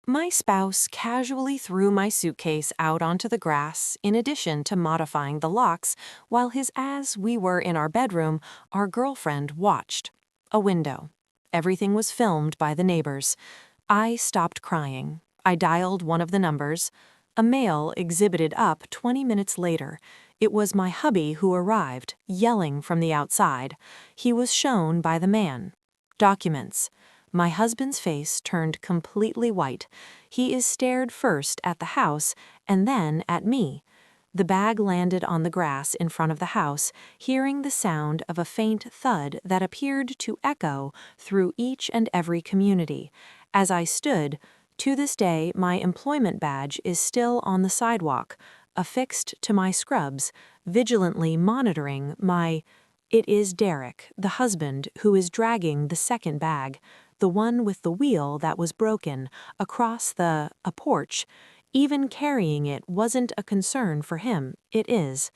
My spouse casually threw my suitcase out onto the grass in addition to modifying the locks, while as we were in our bedroom, our girlfriend watched. A window. Everything was filmed by the neighbors. I stopped crying. I dialed one of the numbers. A male exhibited up 20 minutes later. It was my hubby who arrived, yelling from the outside. He was shown by the man. Documents. My husband's face turned completely white. He is stared first at the house and then at me. The bag landed on the grass in front of the house, hearing the sound of a faint thud that appeared to echo through each and every community. As I stood, to this day my employment badge is still on the sidewalk, affixed to my scrubs, vigilantly monitoring my... It is Derek, the husband, who is dragging the second bag, the one with the wheel that was broken, across a porch. Even carrying it wasn't a concern for him, it is.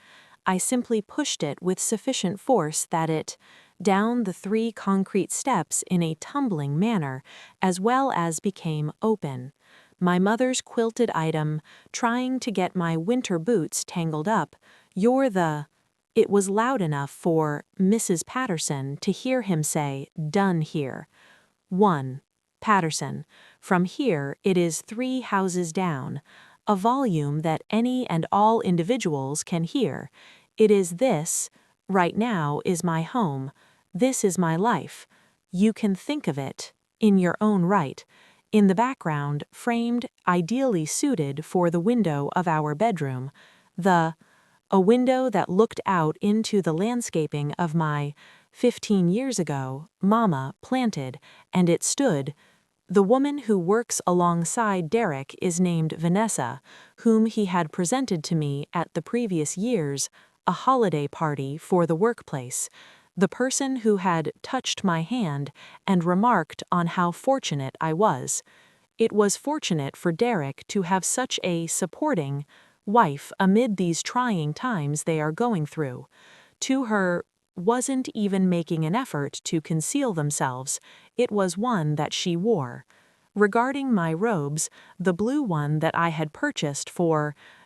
I simply pushed it with sufficient force that it, down the 3 concrete steps in a tumbling manner, as well as became open. My mother's quilted item, trying to get my winter boots tangled up. You're the... It was loud enough for Mrs. Patterson to hear him say, "Done here." 1. Patterson. From here it is 3 houses down. A volume that any and all individuals can hear. It is this, right now is my home. This is my life. You can think of it, in your own right. In the background, framed, ideally suited for the window of our bedroom. A window that looked out into the landscaping of my 15 years ago, Mama planted, and it stood. The woman who works alongside Derek is named Vanessa, whom he had presented to me at the previous year's, a holiday party for the workplace. The person who had touched my hand and remarked on how fortunate I was. It was fortunate for Derek to have such a supporting wife amid these trying times they are going through. To her, wasn't even making an effort to conceal themselves, it was one that she wore. Regarding my robes, the blue one that I had purchased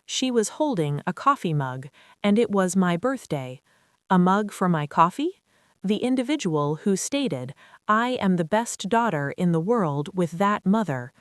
she was holding a coffee mug, and it was my birthday. A mug for my coffee? The individual who stated, "I am the best daughter in the world with that mother."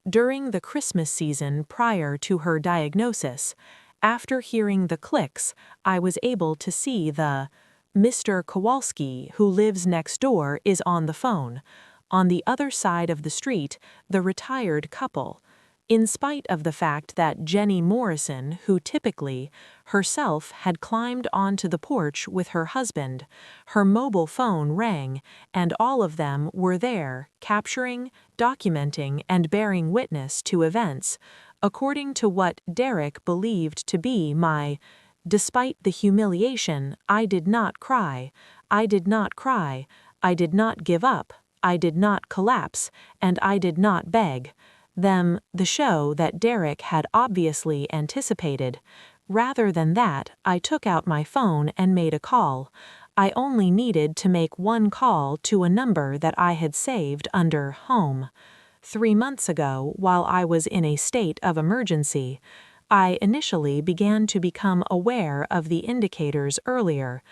During the Christmas season prior to her diagnosis, after hearing the clicks, I was able to see the Mr. Kowalski, who lives next door, is on the phone. On the other side of the street, the retired couple. In spite of the fact that Jenny Morrison, who typically, herself had climbed onto the porch with her husband, her mobile phone rang, and all of them were there, capturing, documenting, and bearing witness to events, according to what Derek believed to be my... Despite the humiliation, I did not cry. I did not cry. I did not give up. I did not collapse. And I did not beg. The show that Derek had obviously anticipated. Rather than that, I took out my phone and made a call. I only needed to make one call to a number that I had saved under home. 3 months ago, while I was in a state of emergency, I initially began to become aware of the indicators earlier,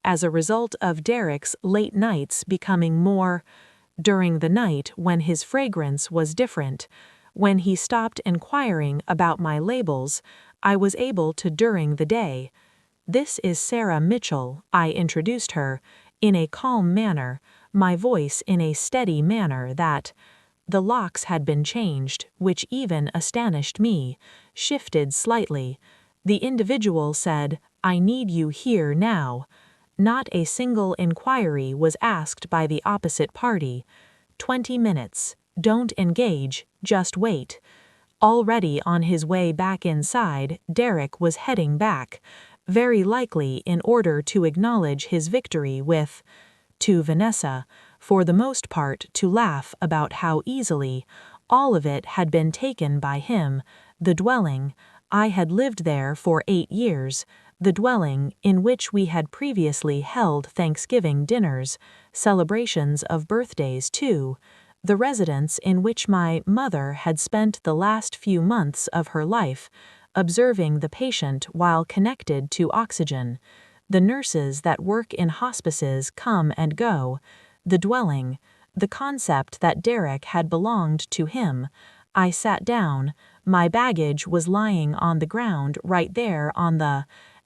as a result of Derek's late nights becoming more during the night when his fragrance was different. When he stopped inquiring about my labels, I was able to during the day. "This is Sarah Mitchell," I introduced her, in a calm manner, my voice in a steady manner that... The locks had been changed, which even astonished me, shifted slightly. The individual said, "I need you here now." Not a single inquiry was asked by the opposite party. 20 minutes. Don't engage, just wait. Already on his way back inside, Derek was heading back, very likely in order to acknowledge his victory with, to Vanessa, for the most part to laugh about how easily, all of it had been taken by him, the dwelling. I had lived there for 8 years, the dwelling in which we had previously held Thanksgiving dinners, celebrations of birthdays too, the residence in which my mother had spent the last few months of her life, observing the patient while connected to oxygen, the nurses that work in hospices come and go, the dwelling, the concept that Derek had belonged to him. I sat down, my baggage was lying on the ground right there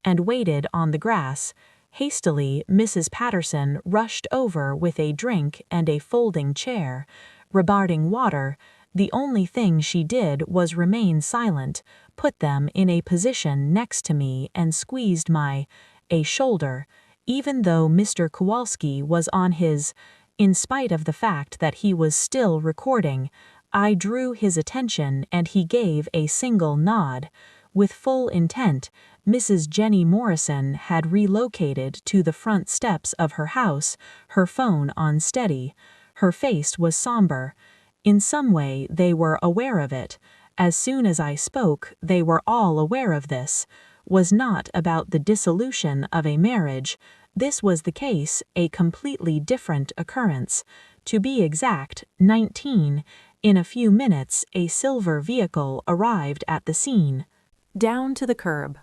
and waited on the grass. Hastily, Mrs. Patterson rushed over with a drink and a folding chair. Regarding water, the only thing she did was remain silent, put them in a position next to me and squeezed a shoulder, even though Mr. Kowalski was on his. In spite of the fact that he was still recording, I drew his attention and he gave a single nod. With full intent, Mrs. Jenny Morrison had relocated to the front steps of her house, her phone on steady. Her face was somber. In some way they were aware of it. As soon as I spoke, they were all aware of this. Was not about the dissolution of a marriage. This was the case, a completely different occurrence. To be exact, 19. In a few minutes, a silver vehicle arrived at the scene. Down to the curb.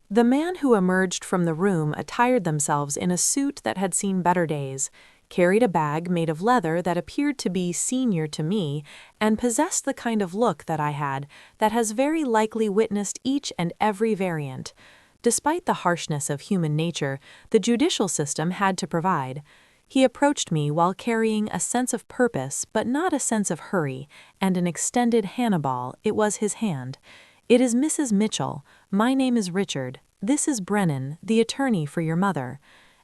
The man who emerged from the room attired themselves in a suit that had seen better days, carried a bag made of leather that appeared to be senior to me, and possessed the kind of look that I had that has very likely witnessed each and every variant. Despite the harshness of human nature, the judicial system had to provide. He approached me while carrying a sense of purpose but not a sense of hurry, and an extended Hannibal. It was his hand. "It is Mrs. Mitchell. My name is Richard. This is Brennan, the attorney for your mother."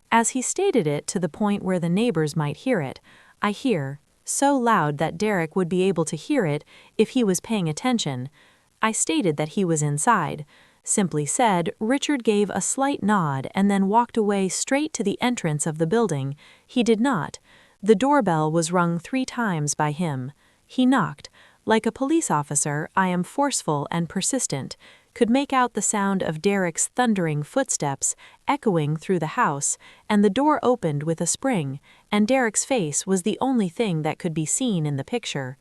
As he stated it to the point where the neighbors might hear it, so loud that Derek would be able to hear it if he was paying attention. I stated that he was inside. Simply said, Richard gave a slight nod and then walked away straight to the entrance of the building. He did not. The doorbell was rung 3 times by him. He knocked. Like a police officer, I am forceful and persistent, could make out the sound of Derek's thundering footsteps echoing through the house, and the door opened with a spring, and Derek's face was the only thing that could be seen in the picture.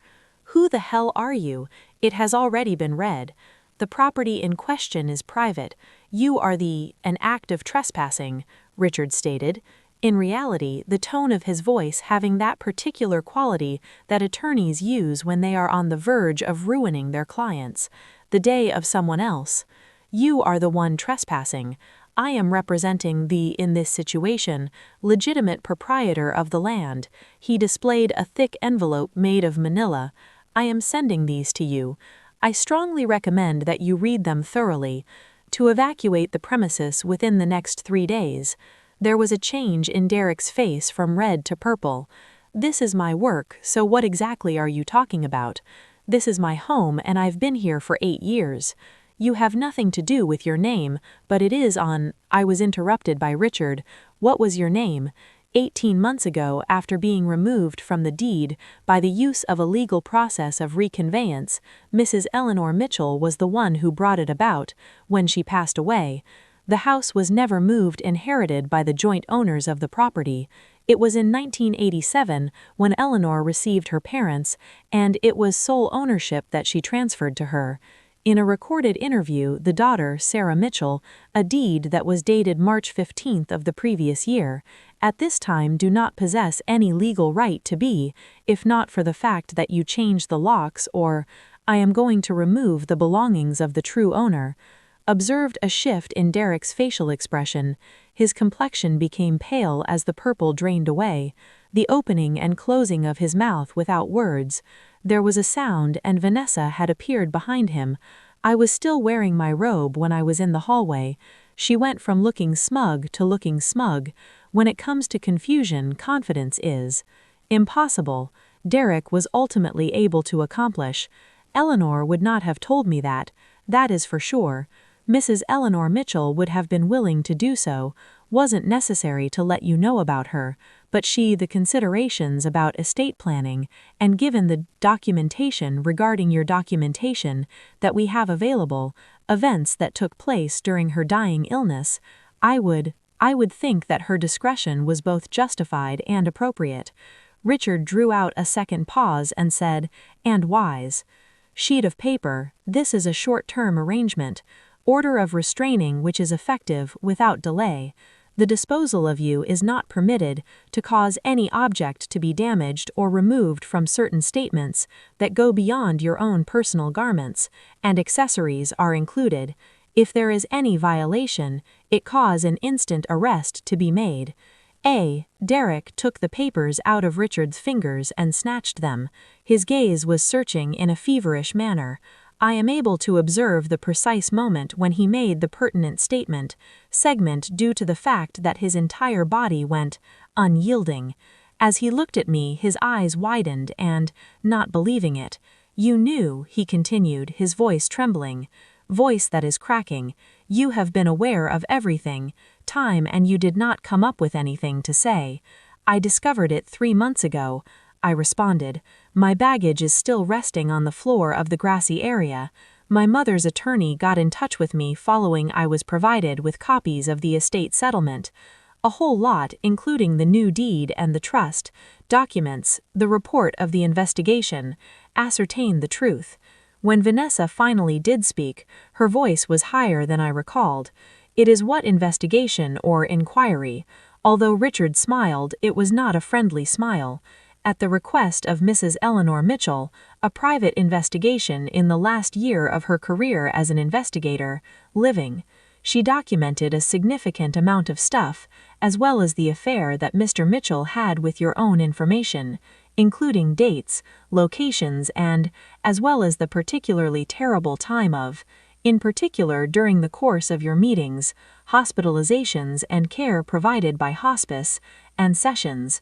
"Who the hell are you?" It has already been read. "The property in question is private. You are an act of trespassing," Richard stated. In reality, the tone of his voice having that particular quality that attorneys use when they are on the verge of ruining their clients. The day of someone else. "You are the one trespassing. I am representing in this situation, legitimate proprietor of the land." He displayed a thick envelope made of manila. "I am sending these to you. I strongly recommend that you read them thoroughly. To evacuate the premises within the next 3 days. There was a change in Derek's face from red to purple. "This is my work, so what exactly are you talking about? This is my home and I've been here for 8 years. You have nothing to do with your name, but it is on." I was interrupted by Richard. "What was your name?" 18 months ago, after being removed from the deed by the use of a legal process of reconveyance, Mrs. Eleanor Mitchell was the one who brought it about. When she passed away, the house was never inherited by the joint owners of the property. It was in 1987 when Eleanor received her parents, and it was sole ownership that she transferred to her. In a recorded interview, the daughter, Sarah Mitchell, a deed that was dated March 15th of the previous year, "At this time do not possess any legal right to be, if not for the fact that you change the locks or I am going to remove the belongings of the true owner." Observed a shift in Derek's facial expression. His complexion became pale as the purple drained away, the opening and closing of his mouth without words. There was a sound and Vanessa had appeared behind him. I was still wearing my robe when I was in the hallway. She went from looking smug to looking smug. When it comes to confusion, confidence is impossible. Derek was ultimately able to accomplish. Eleanor would not have told me that is for sure. Mrs. Eleanor Mitchell would have been willing to do so, wasn't necessary to let you know about her, but the considerations about estate planning, and given the documentation regarding your documentation that we have available, events that took place during her dying illness, I would think that her discretion was both justified and appropriate. Richard drew out a second pause and said, "And wise. Sheet of paper, this is a short-term arrangement. Order of restraining which is effective without delay. The disposal of you is not permitted to cause any object to be damaged or removed from certain statements that go beyond your own personal garments, and accessories are included. If there is any violation, it cause an instant arrest to be made." Derek took the papers out of Richard's fingers and snatched them. His gaze was searching in a feverish manner. I am able to observe the precise moment when he made the pertinent segment due to the fact that his entire body went unyielding. As he looked at me, his eyes widened and, not believing it, "You knew," he continued, his voice trembling. Voice that is cracking. "You have been aware of everything, time, and you did not come up with anything to say." "I discovered it 3 months ago," I responded. "My baggage is still resting on the floor of the grassy area. My mother's attorney got in touch with me following I was provided with copies of the estate settlement. A whole lot, including the new deed and the trust, documents, the report of the investigation, ascertained the truth." When Vanessa finally did speak, her voice was higher than I recalled. "It is what investigation or inquiry?" Although Richard smiled, it was not a friendly smile. "At the request of Mrs. Eleanor Mitchell, a private investigation in the last year of her career as an investigator, living. She documented a significant amount of stuff, as well as the affair that Mr. Mitchell had with your own information, including dates, locations, and, as well as the particularly terrible time of, in particular during the course of your meetings, hospitalizations and care provided by hospice, and sessions.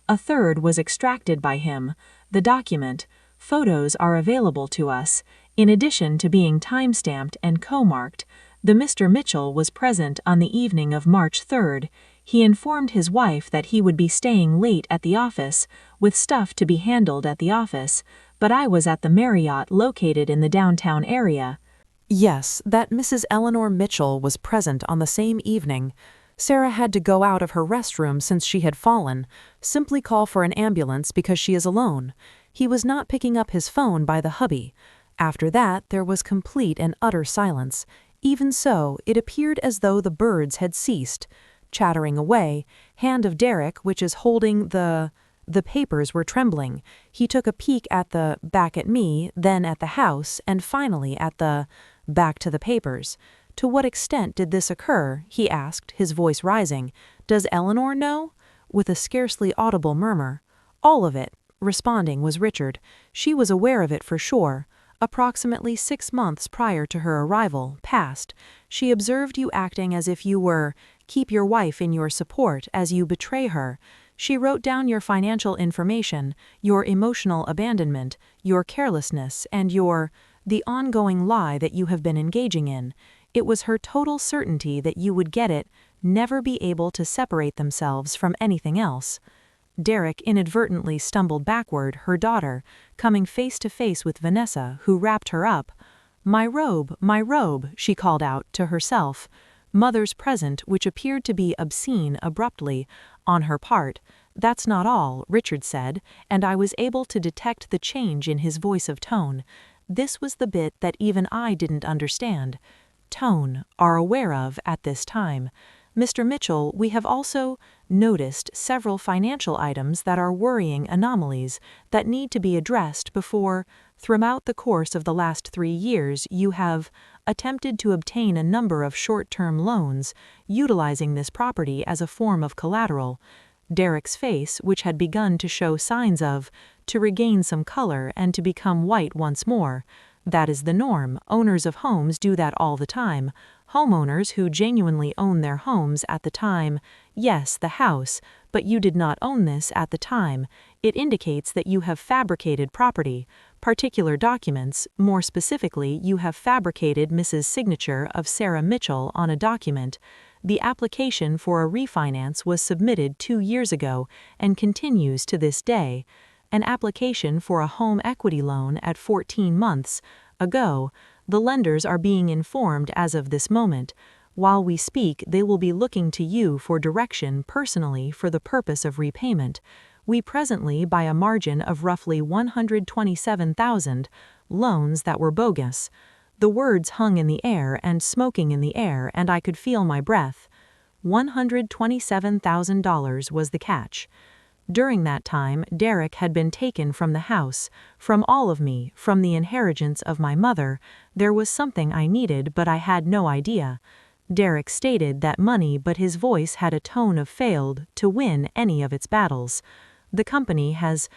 A third was extracted by him. The document, photos are available to us, in addition to being time-stamped and co-marked. The Mr. Mitchell was present on the evening of March 3rd. He informed his wife that he would be staying late at the office, with stuff to be handled at the office, but I was at the Marriott located in the downtown area. Yes, that Mrs. Eleanor Mitchell was present on the same evening. Sarah had to go out of her restroom since she had fallen. Simply call for an ambulance because she is alone. He was not picking up his phone by the hubby. After that, there was complete and utter silence. Even so, it appeared as though the birds had ceased. Chattering away, hand of Derek, which is holding the papers, were trembling. He took a peek at the back at me, then at the house, and finally at the back to the papers. "To what extent did this occur?" he asked, his voice rising. "Does Eleanor know?" With a scarcely audible murmur. "All of it," responding was Richard. "She was aware of it for sure. Approximately 6 months prior to her arrival, past, she observed you acting as if you were, keep your wife in your support as you betray her. She wrote down your financial information, your emotional abandonment, your carelessness, and the ongoing lie that you have been engaging in. It was her total certainty that you would get it, never be able to separate themselves from anything else." Derek inadvertently stumbled backward, her daughter, coming face to face with Vanessa, who wrapped her up. My robe," she called out to herself. Mother's present, which appeared to be obscene abruptly, on her part. "That's not all," Richard said, and I was able to detect the change in his voice of tone. This was the bit that even I didn't understand. "Tone, are aware of at this time. Mr. Mitchell, we have also noticed several financial items that are worrying anomalies that need to be addressed before, throughout the course of the last 3 years, you have attempted to obtain a number of short-term loans, utilizing this property as a form of collateral." Derek's face, which had begun to show signs to regain some color and to become white once more. "That is the norm. Owners of homes do that all the time. Homeowners who genuinely own their homes at the time. Yes, the house, but you did not own this at the time. It indicates that you have fabricated property, particular documents. More specifically, you have fabricated Mrs. Signature of Sarah Mitchell on a document. The application for a refinance was submitted 2 years ago and continues to this day. An application for a home equity loan at 14 months ago. The lenders are being informed as of this moment. While we speak, they will be looking to you for direction personally for the purpose of repayment. We presently, by a margin of roughly 127,000, loans that were bogus. The words hung in the air and smoking in the air, and I could feel my breath. $127,000 was the catch. During that time, Derek had been taken from the house, from all of me, from the inheritance of my mother. There was something I needed, but I had no idea. Derek stated that money, but his voice had a tone of failed to win any of its battles. The company has.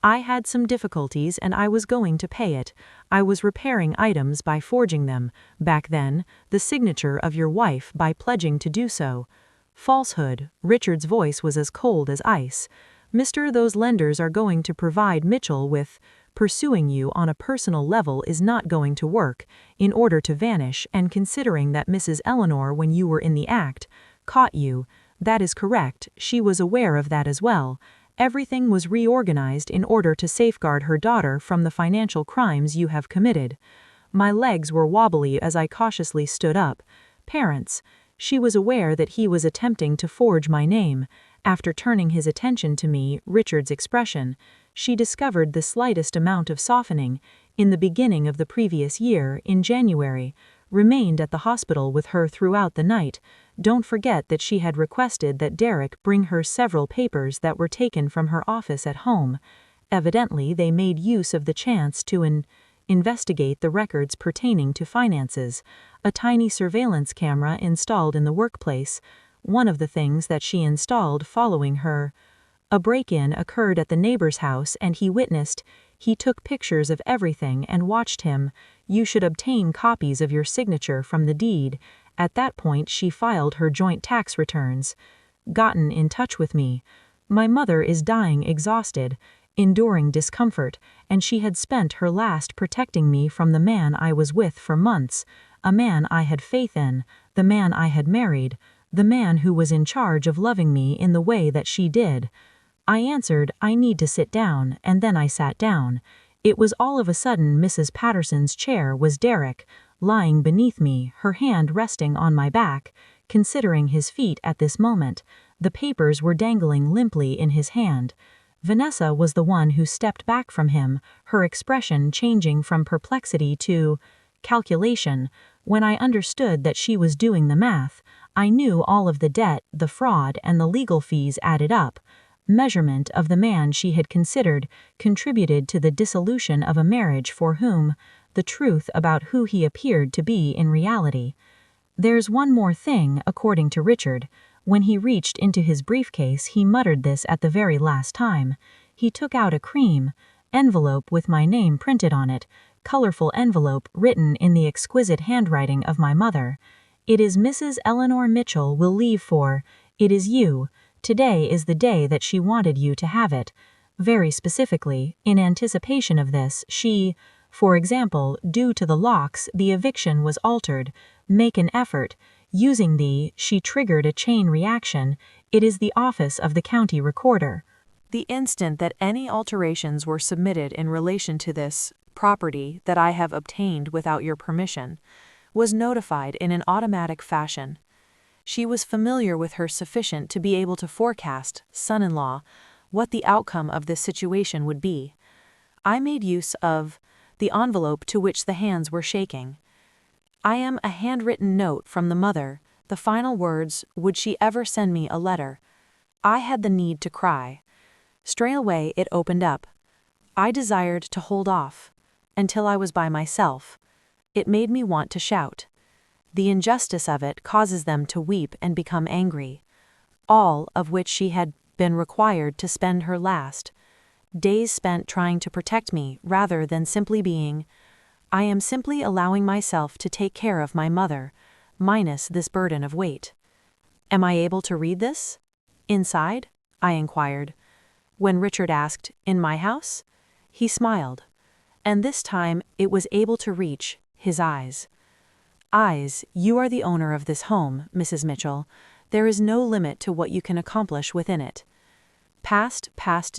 I had some difficulties and I was going to pay it. I was repairing items by forging them, back then, the signature of your wife by pledging to do so. Falsehood. Richard's voice was as cold as ice. Mister, those lenders are going to provide Mitchell with. Pursuing you on a personal level is not going to work, in order to vanish, and considering that Mrs. Eleanor, when you were in the act, caught you. That is correct, she was aware of that as well. Everything was reorganized in order to safeguard her daughter from the financial crimes you have committed. My legs were wobbly as I cautiously stood up. Parents. She was aware that he was attempting to forge my name. After turning his attention to me, Richard's expression, she discovered the slightest amount of softening. In the beginning of the previous year, in January, remained at the hospital with her throughout the night. Don't forget that she had requested that Derek bring her several papers that were taken from her office at home. Evidently, they made use of the chance to investigate the records pertaining to finances. A tiny surveillance camera installed in the workplace, one of the things that she installed following her. A break-in occurred at the neighbor's house and he witnessed. He took pictures of everything and watched him. You should obtain copies of your signature from the deed. At that point she filed her joint tax returns. Gotten in touch with me. My mother is dying exhausted, enduring discomfort, and she had spent her last protecting me from the man I was with for months, a man I had faith in, the man I had married, the man who was in charge of loving me in the way that she did. I answered, I need to sit down, and then I sat down. It was all of a sudden Mrs. Patterson's chair was Derek, lying beneath me, her hand resting on my back, considering his feet at this moment. The papers were dangling limply in his hand. Vanessa was the one who stepped back from him, her expression changing from perplexity to calculation. When I understood that she was doing the math, I knew all of the debt, the fraud, and the legal fees added up. Measurement of the man she had considered contributed to the dissolution of a marriage for whom, the truth about who he appeared to be in reality. There's one more thing, according to Richard. When he reached into his briefcase, he muttered this at the very last time. He took out a cream envelope with my name printed on it, colorful envelope written in the exquisite handwriting of my mother. It is Mrs. Eleanor Mitchell will leave for. It is you. Today is the day that she wanted you to have it. Very specifically, in anticipation of this, she, for example, due to the locks, the eviction was altered. Make an effort. Using she triggered a chain reaction. It is the office of the county recorder. The instant that any alterations were submitted in relation to this property that I have obtained without your permission, was notified in an automatic fashion. She was familiar with her sufficient to be able to forecast, son-in-law, what the outcome of this situation would be. I made use of the envelope to which the hands were shaking. I am a handwritten note from the mother, the final words, would she ever send me a letter. I had the need to cry. Straightway it opened up. I desired to hold off, until I was by myself. It made me want to shout. The injustice of it causes them to weep and become angry, all of which she had been required to spend her last days spent trying to protect me rather than simply being. I am simply allowing myself to take care of my mother, minus this burden of weight. Am I able to read this? Inside? I inquired. When Richard asked, in my house? He smiled. And this time it was able to reach his eyes. Eyes, you are the owner of this home, Mrs. Mitchell. There is no limit to what you can accomplish within it. Past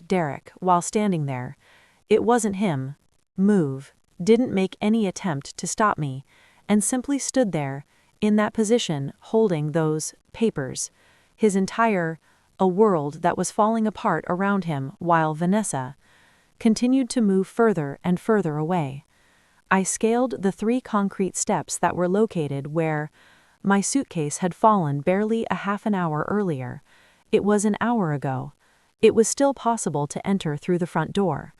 Derek, while standing there. It wasn't him. Move. Didn't make any attempt to stop me, and simply stood there, in that position, holding those papers. His entire a world that was falling apart around him while Vanessa continued to move further and further away. I scaled the 3 concrete steps that were located where my suitcase had fallen barely a half an hour earlier. It was an hour ago. It was still possible to enter through the front door.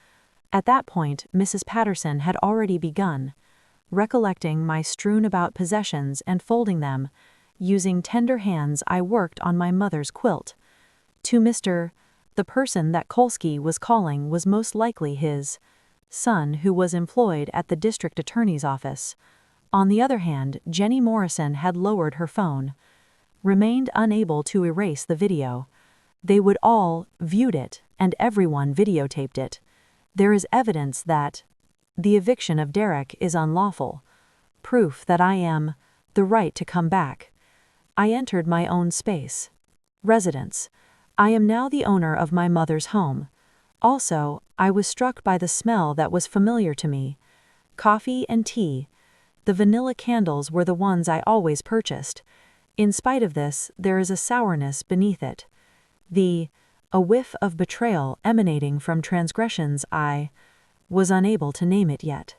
At that point, Mrs. Patterson had already begun. Recollecting my strewn-about possessions and folding them, using tender hands I worked on my mother's quilt. To Mr. The person that Kolsky was calling was most likely his son, who was employed at the district attorney's office. On the other hand, Jenny Morrison had lowered her phone, remained unable to erase the video. They would all viewed it, and everyone videotaped it. There is evidence that the eviction of Derek is unlawful. Proof that I am the right to come back. I entered my own space. Residence. I am now the owner of my mother's home. Also, I was struck by the smell that was familiar to me. Coffee and tea. The vanilla candles were the ones I always purchased. In spite of this, there is a sourness beneath it. A whiff of betrayal emanating from transgressions I was unable to name it yet.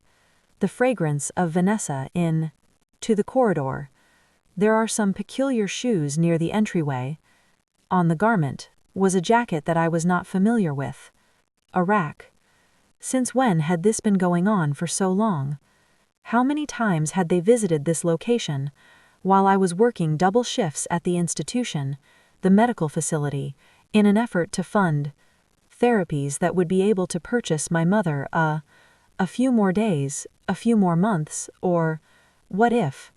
The fragrance of Vanessa to the corridor. There are some peculiar shoes near the entryway. On the garment was a jacket that I was not familiar with. A rack. Since when had this been going on for so long? How many times had they visited this location while I was working double shifts at the institution, the medical facility, in an effort to fund therapies that would be able to purchase my mother a few more days, a few more months, or what if?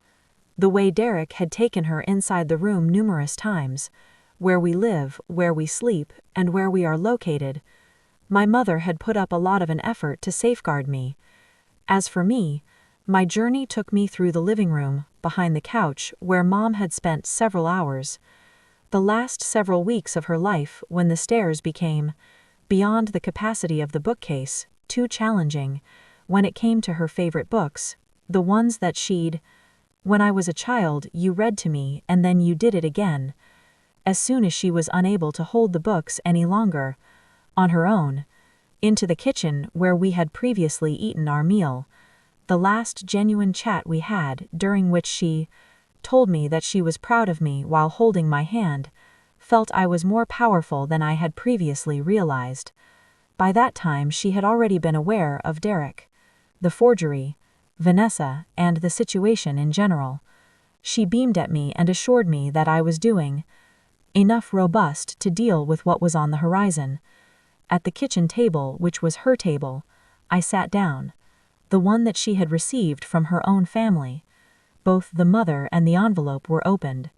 The way Derek had taken her inside the room numerous times, where we live, where we sleep, and where we are located. My mother had put up a lot of an effort to safeguard me. As for me, my journey took me through the living room, behind the couch, where Mom had spent several hours. The last several weeks of her life, when the stairs became, beyond the capacity of the bookcase, too challenging, when it came to her favorite books, the ones that when I was a child, you read to me and then you did it again. As soon as she was unable to hold the books any longer, on her own, into the kitchen where we had previously eaten our meal. The last genuine chat we had, during which she told me that she was proud of me while holding my hand, felt I was more powerful than I had previously realized. By that time she had already been aware of Derek, the forgery, Vanessa, and the situation in general. She beamed at me and assured me that I was doing enough robust to deal with what was on the horizon. At the kitchen table, which was her table, I sat down, the one that she had received from her own family. Both the mother and the envelope were opened.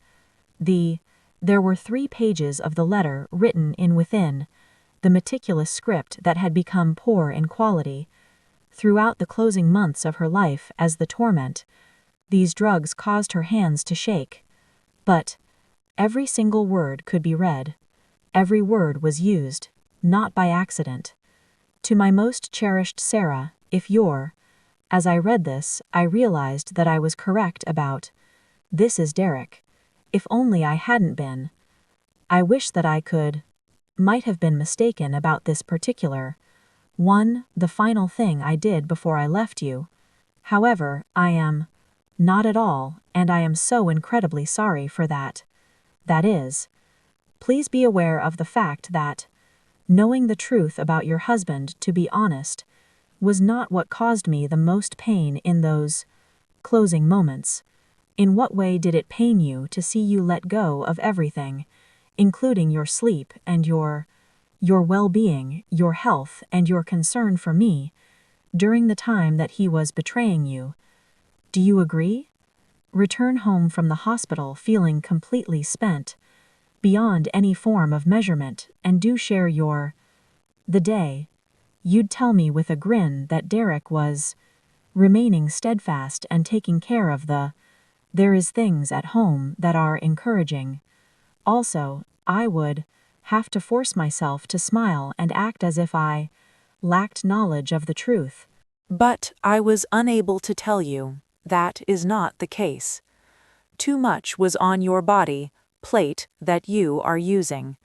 There were 3 pages of the letter written in within, the meticulous script that had become poor in quality. Throughout the closing months of her life as the torment, these drugs caused her hands to shake. But every single word could be read. Every word was used, not by accident. To my most cherished Sarah, if you're. As I read this, I realized that I was correct about this is Derek. If only I hadn't been. I wish that I might have been mistaken about this particular the final thing I did before I left you. However, I am not at all, and I am so incredibly sorry for that. That is, please be aware of the fact that knowing the truth about your husband, to be honest, was not what caused me the most pain in those closing moments. In what way did it pain you to see you let go of everything, including your sleep and your well-being, your health, and your concern for me, during the time that he was betraying you? Do you agree? Return home from the hospital feeling completely spent, beyond any form of measurement, and do share the day. You'd tell me with a grin that Derek was remaining steadfast and taking care of there is things at home that are encouraging. Also, I would have to force myself to smile and act as if I lacked knowledge of the truth. But I was unable to tell you that is not the case. Too much was on your body plate that you are using.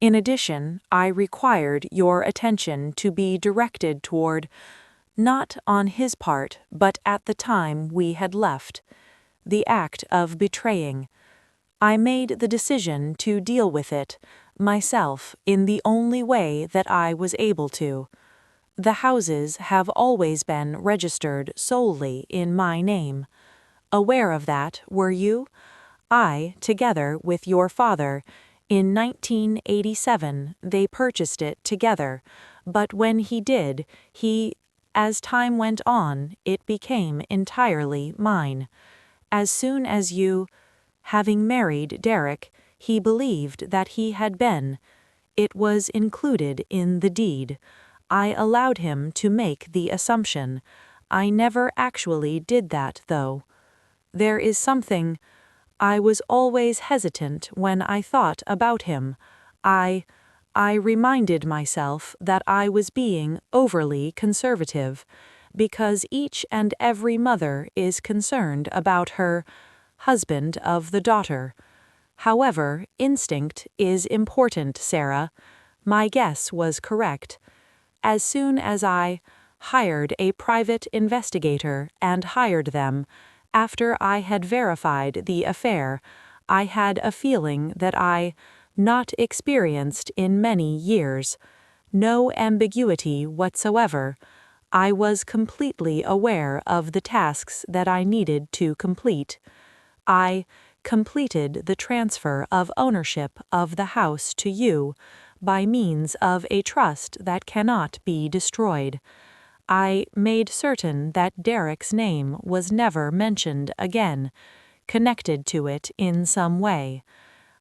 In addition, I required your attention to be directed toward, not on his part, but at the time we had left, the act of betraying. I made the decision to deal with it, myself, in the only way that I was able to. The houses have always been registered solely in my name. Aware of that, were you? I, together with your father, in 1987 they purchased it together, but when he did, as time went on, it became entirely mine. As soon as you, having married Derek, he believed that he had been. It was included in the deed. I allowed him to make the assumption. I never actually did that, though. There is something. I was always hesitant when I thought about him. I reminded myself that I was being overly conservative, because each and every mother is concerned about her husband of the daughter. However, instinct is important, Sarah. My guess was correct. As soon as I hired a private investigator and hired them, after I had verified the affair, I had a feeling that I not experienced in many years. No ambiguity whatsoever. I was completely aware of the tasks that I needed to complete. I completed the transfer of ownership of the house to you by means of a trust that cannot be destroyed. I made certain that Derek's name was never mentioned again, connected to it in some way.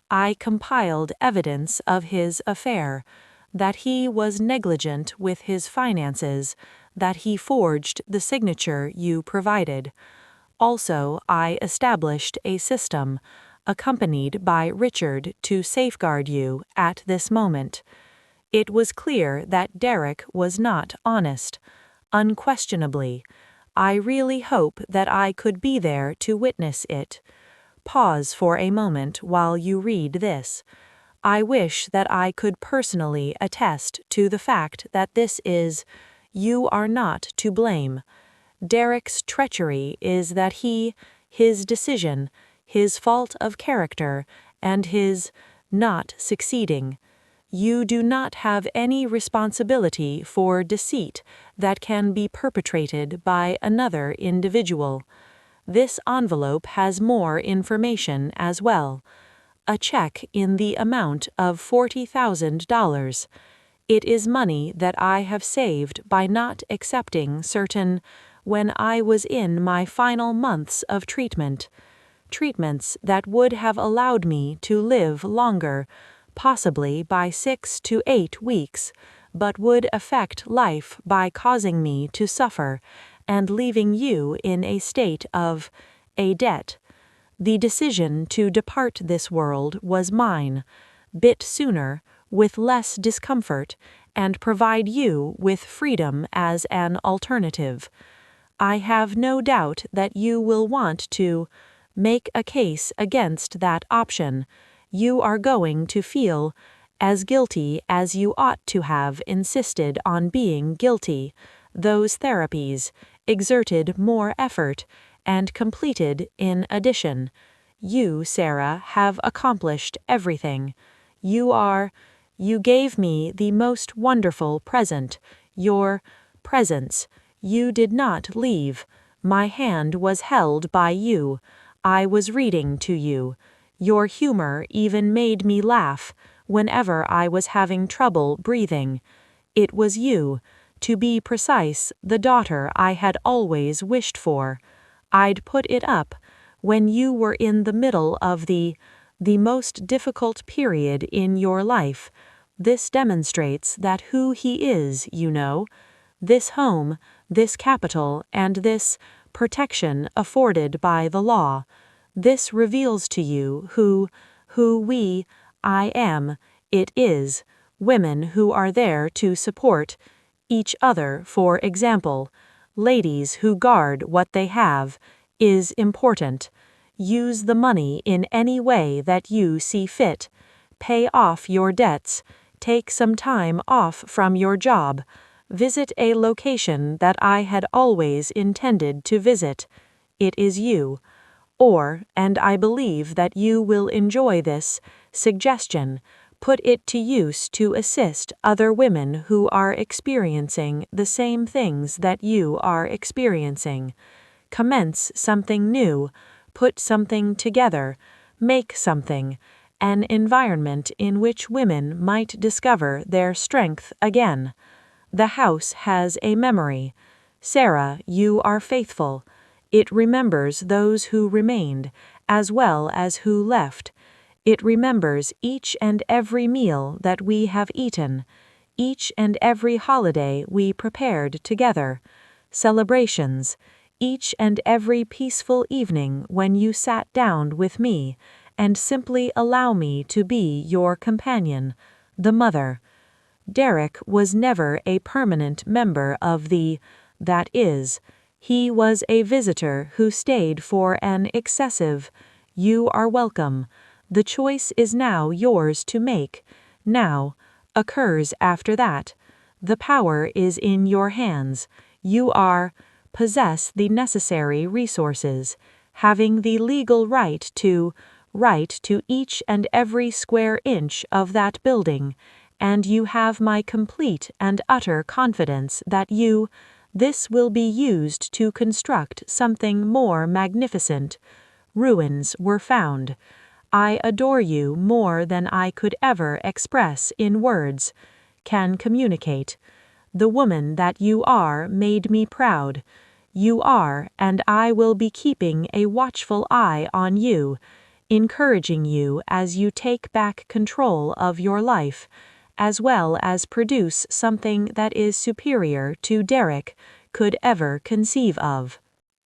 I compiled evidence of his affair, that he was negligent with his finances, that he forged the signature you provided. Also, I established a system, accompanied by Richard, to safeguard you at this moment. It was clear that Derek was not honest. Unquestionably. I really hope that I could be there to witness it. Pause for a moment while you read this. I wish that I could personally attest to the fact that this is, you are not to blame. Derek's treachery is that his decision, his fault of character, and his not succeeding. You do not have any responsibility for deceit that can be perpetrated by another individual. This envelope has more information as well. A check in the amount of $40,000. It is money that I have saved by not accepting certain when I was in my final months of treatment. Treatments that would have allowed me to live longer, possibly by 6 to 8 weeks, but would affect life by causing me to suffer and leaving you in a state of a debt. The decision to depart this world was mine, bit sooner, with less discomfort, and provide you with freedom as an alternative. I have no doubt that you will want to make a case against that option. You are going to feel as guilty as you ought to have insisted on being guilty. Those therapies exerted more effort and completed in addition. You, Sarah, have accomplished everything. You gave me the most wonderful present, your presence. You did not leave. My hand was held by you. I was reading to you. Your humor even made me laugh whenever I was having trouble breathing. It was you, to be precise, the daughter I had always wished for. I'd put it up when you were in the middle of the most difficult period in your life. This demonstrates that who he is, you know. This home, this capital, and this protection afforded by the law. This reveals to you I am, it is, women who are there to support each other, for example, ladies who guard what they have, is important. Use the money in any way that you see fit. pay off your debts, take some time off from your job, visit a location that I had always intended to visit. It is you. Or, and I believe that you will enjoy this suggestion, put it to use to assist other women who are experiencing the same things that you are experiencing. Commence something new, put something together, make something, an environment in which women might discover their strength again. The house has a memory. Sarah, you are faithful. It remembers those who remained, as well as who left. It remembers each and every meal that we have eaten, each and every holiday we prepared together, celebrations, each and every peaceful evening when you sat down with me and simply allow me to be your companion, the mother. Derek was never a permanent member of that is, he was a visitor who stayed for an excessive. You are welcome. The choice is now yours to make. Now, occurs after that. The power is in your hands. You possess the necessary resources, having the legal right to each and every square inch of that building, and you have my complete and utter confidence that this will be used to construct something more magnificent. Ruins were found. I adore you more than I could ever express in words, can communicate. The woman that you are made me proud. You are, and I will be keeping a watchful eye on you, encouraging you as you take back control of your life, as well as produce something that is superior to Derek could ever conceive of.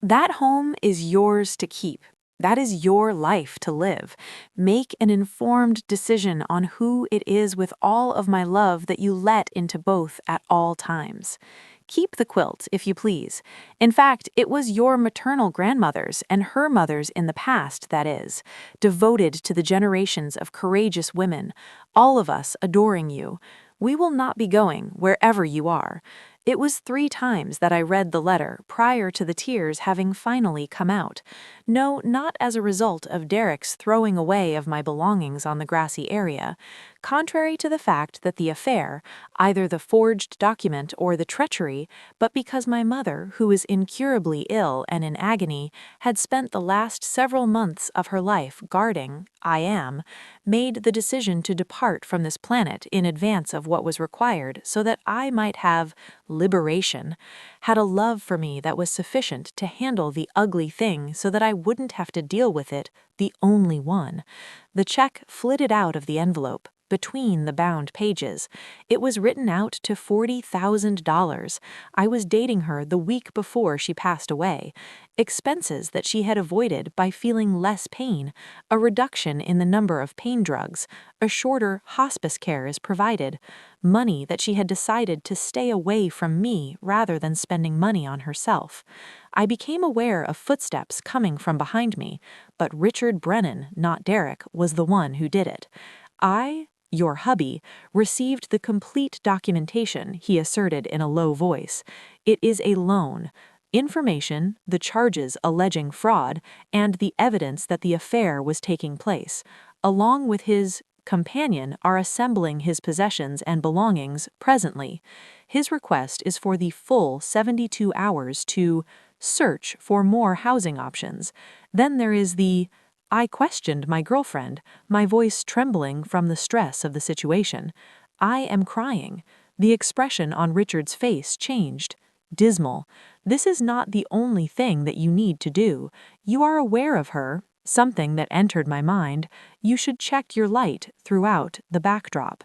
That home is yours to keep. That is your life to live. Make an informed decision on who it is with all of my love that you let into both at all times. Keep the quilt, if you please. In fact, it was your maternal grandmother's and her mother's in the past, that is, devoted to the generations of courageous women, all of us adoring you. We will not be going wherever you are. It was 3 times that I read the letter prior to the tears having finally come out. No, not as a result of Derek's throwing away of my belongings on the grassy area. Contrary to the fact that the affair, either the forged document or the treachery, but because my mother, who is incurably ill and in agony, had spent the last several months of her life guarding, made the decision to depart from this planet in advance of what was required so that I might have liberation, had a love for me that was sufficient to handle the ugly thing so that I wouldn't have to deal with it, the only one. The check flitted out of the envelope, between the bound pages. It was written out to $40,000. I was dating her the week before she passed away. Expenses that she had avoided by feeling less pain, a reduction in the number of pain drugs, a shorter hospice care is provided, money that she had decided to stay away from me rather than spending money on herself. I became aware of footsteps coming from behind me, but Richard Brennan, not Derek, was the one who did it. Your hubby, received the complete documentation, he asserted in a low voice. It is a loan. Information, the charges alleging fraud, and the evidence that the affair was taking place, along with his companion, are assembling his possessions and belongings presently. His request is for the full 72 hours to search for more housing options. Then there is I questioned my girlfriend, my voice trembling from the stress of the situation. I am crying. The expression on Richard's face changed. Dismal. This is not the only thing that you need to do. You are aware of her, something that entered my mind. You should check your light throughout the backdrop.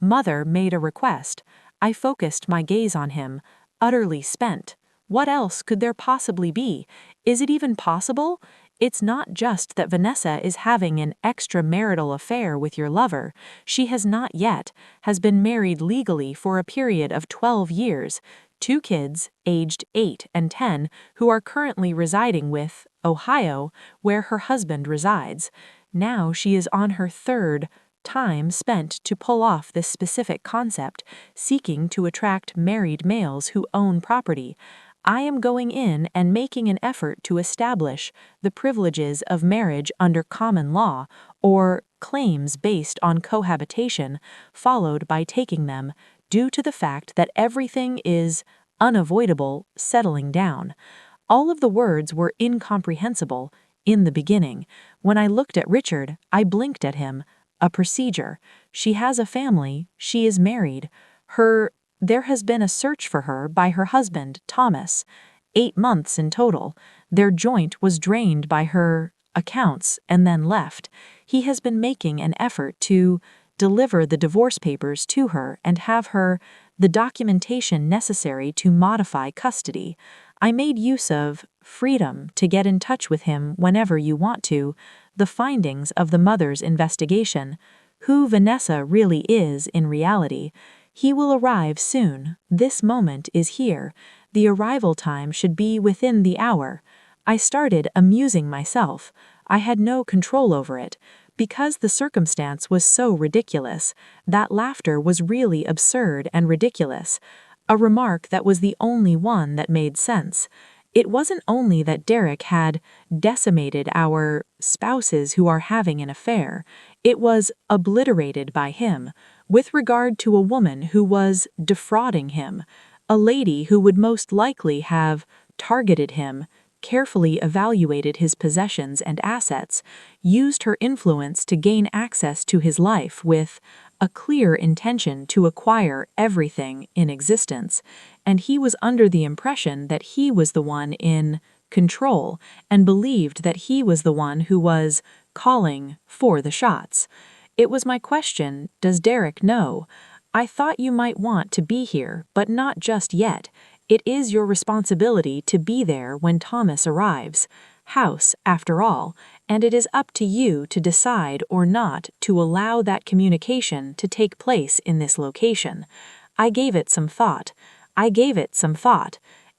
Mother made a request. I focused my gaze on him, utterly spent. What else could there possibly be? Is it even possible? It's not just that Vanessa is having an extramarital affair with your lover. She has not yet, has been married legally for a period of 12 years, 2 kids, aged 8 and 10, who are currently residing with Ohio, where her husband resides. Now she is on her 3rd time spent to pull off this specific concept, seeking to attract married males who own property. I am going in and making an effort to establish the privileges of marriage under common law, or claims based on cohabitation, followed by taking them, due to the fact that everything is unavoidable, settling down. All of the words were incomprehensible in the beginning. When I looked at Richard, I blinked at him. A procedure. She has a family. She is married. There has been a search for her by her husband, Thomas. 8 months in total. Their joint was drained by her accounts and then left. He has been making an effort to deliver the divorce papers to her and have her the documentation necessary to modify custody. I made use of freedom to get in touch with him whenever you want to, the findings of the mother's investigation, who Vanessa really is in reality. He will arrive soon. This moment is here. The arrival time should be within the hour. I started amusing myself. I had no control over it. Because the circumstance was so ridiculous, that laughter was really absurd and ridiculous. A remark that was the only one that made sense. It wasn't only that Derek had decimated our spouses who are having an affair, it was obliterated by him, with regard to a woman who was defrauding him, a lady who would most likely have targeted him, carefully evaluated his possessions and assets, used her influence to gain access to his life with a clear intention to acquire everything in existence, and he was under the impression that he was the one in control and believed that he was the one who was calling for the shots. It was my question, does Derek know? I thought you might want to be here, but not just yet. It is your responsibility to be there when Thomas arrives. House, after all, and it is up to you to decide or not to allow that communication to take place in this location. I gave it some thought.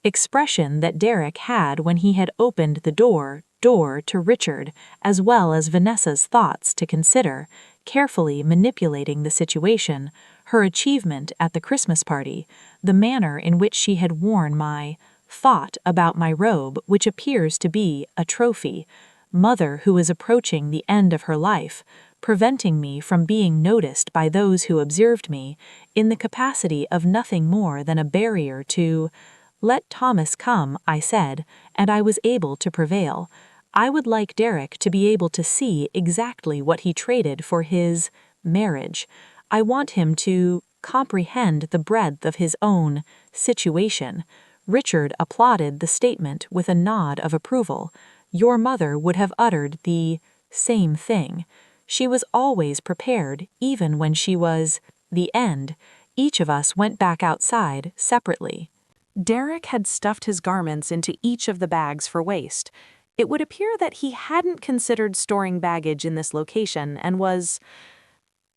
Expression that Derek had when he had opened the door to Richard, as well as Vanessa's thoughts to consider, carefully manipulating the situation, her achievement at the Christmas party, the manner in which she had worn my thought about my robe, which appears to be a trophy, mother who is approaching the end of her life, preventing me from being noticed by those who observed me, in the capacity of nothing more than a barrier to let Thomas come, I said, and I was able to prevail. I would like Derek to be able to see exactly what he traded for his marriage. I want him to comprehend the breadth of his own situation. Richard applauded the statement with a nod of approval. Your mother would have uttered the same thing. She was always prepared, even when she was the end. Each of us went back outside separately. Derek had stuffed his garments into each of the bags for waste. It would appear that he hadn't considered storing baggage in this location and was...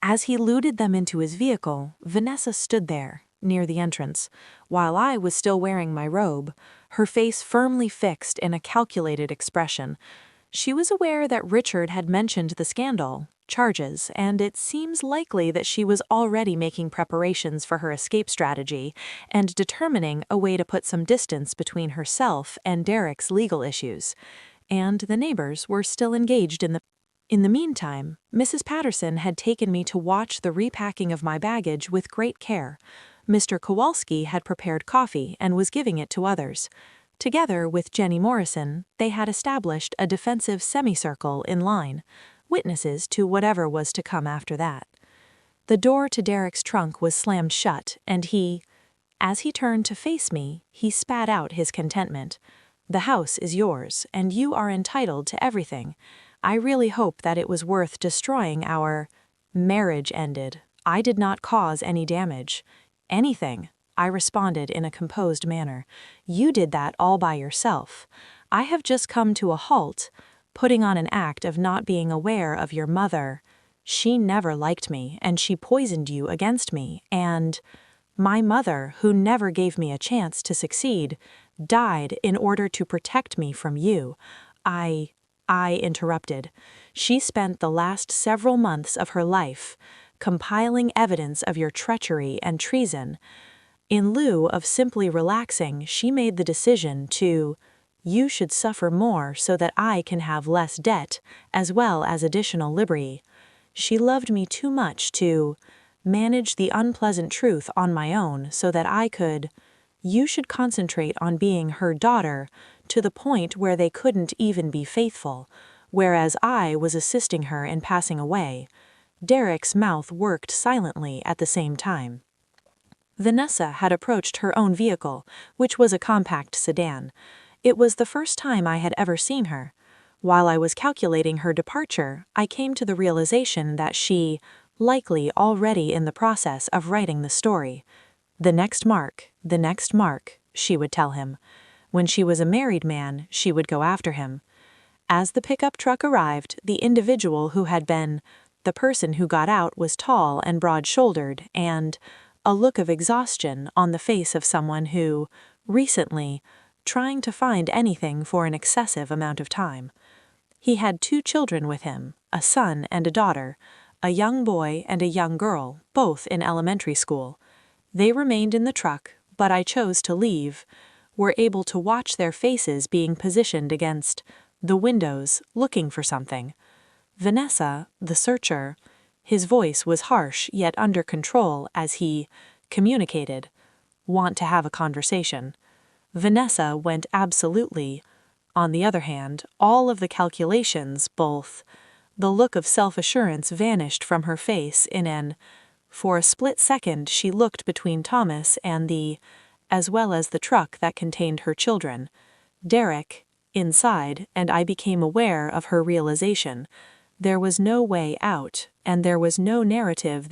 As he loaded them into his vehicle, Vanessa stood there, near the entrance, while I was still wearing my robe, her face firmly fixed in a calculated expression. She was aware that Richard had mentioned the scandal, charges, and it seems likely that she was already making preparations for her escape strategy and determining a way to put some distance between herself and Derek's legal issues. And the neighbors were still engaged in the... In the meantime, Mrs. Patterson had taken me to watch the repacking of my baggage with great care. Mr. Kowalski had prepared coffee and was giving it to others. Together with Jenny Morrison, they had established a defensive semicircle in line, witnesses to whatever was to come after that. The door to Derek's trunk was slammed shut, and as he turned to face me, he spat out his contentment. The house is yours, and you are entitled to everything. I really hope that it was worth destroying our marriage ended. I did not cause any damage. Anything, I responded in a composed manner. You did that all by yourself. I have just come to a halt, putting on an act of not being aware of your mother. She never liked me, and she poisoned you against me, and my mother, who never gave me a chance to succeed, died in order to protect me from you. I interrupted. She spent the last several months of her life compiling evidence of your treachery and treason. In lieu of simply relaxing, she made the decision to, you should suffer more so that I can have less debt, as well as additional liberty. She loved me too much to manage the unpleasant truth on my own so that I could. You should concentrate on being her daughter to the point where they couldn't even be faithful, whereas I was assisting her in passing away. Derek's mouth worked silently at the same time. Vanessa had approached her own vehicle, which was a compact sedan. It was the first time I had ever seen her. While I was calculating her departure, I came to the realization that she, likely already in the process of writing the story. The next mark, she would tell him. When she was a married man, she would go after him. As the pickup truck arrived, the individual who had been the person who got out was tall and broad-shouldered, and a look of exhaustion on the face of someone who, recently, trying to find anything for an excessive amount of time. He had 2 children with him, a son and a daughter, a young boy and a young girl, both in elementary school. They remained in the truck, but I chose to leave, were able to watch their faces being positioned against the windows, looking for something. Vanessa, the searcher, his voice was harsh yet under control as he communicated, want to have a conversation. Vanessa went absolutely. On the other hand, all of the calculations, both the look of self-assurance vanished from her face for a split second she looked between Thomas and as well as the truck that contained her children. Derek, inside, and I became aware of her realization. There was no way out, and there was no narrative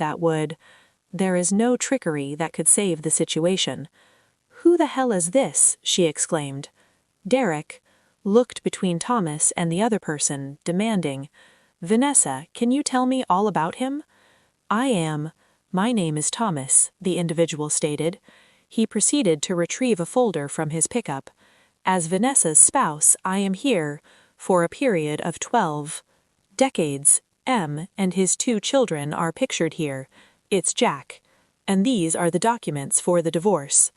there is no trickery that could save the situation. "Who the hell is this?" she exclaimed. Derek looked between Thomas and the other person, demanding, "Vanessa, can you tell me all about him?" My name is Thomas," the individual stated. He proceeded to retrieve a folder from his pickup. "As Vanessa's spouse, I am here for a period of 12 decades. And his 2 children are pictured here. It's Jack. And these are the documents for the divorce.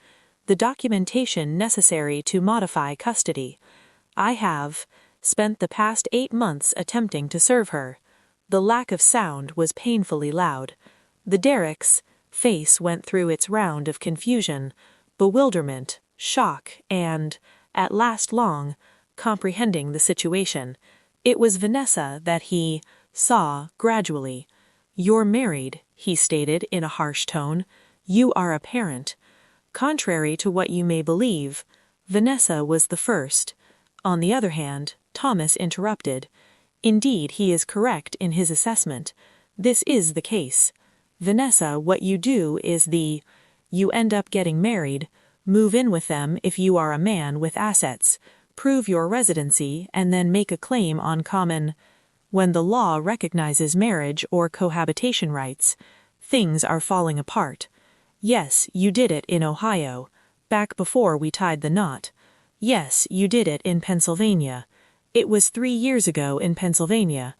The documentation necessary to modify custody. I have spent the past 8 months attempting to serve her." The lack of sound was painfully loud. The Derek's face went through its round of confusion, bewilderment, shock, and, at last comprehending the situation. It was Vanessa that he saw gradually. "You're married," he stated in a harsh tone. "You are a parent." Contrary to what you may believe, Vanessa was the first. On the other hand, Thomas interrupted. "Indeed, he is correct in his assessment. This is the case. Vanessa, what you do is you end up getting married, move in with them if you are a man with assets, prove your residency, and then make a claim on when the law recognizes marriage or cohabitation rights. Things are falling apart. Yes, you did it in Ohio, back before we tied the knot. Yes, you did it in Pennsylvania. It was 3 years ago in Pennsylvania.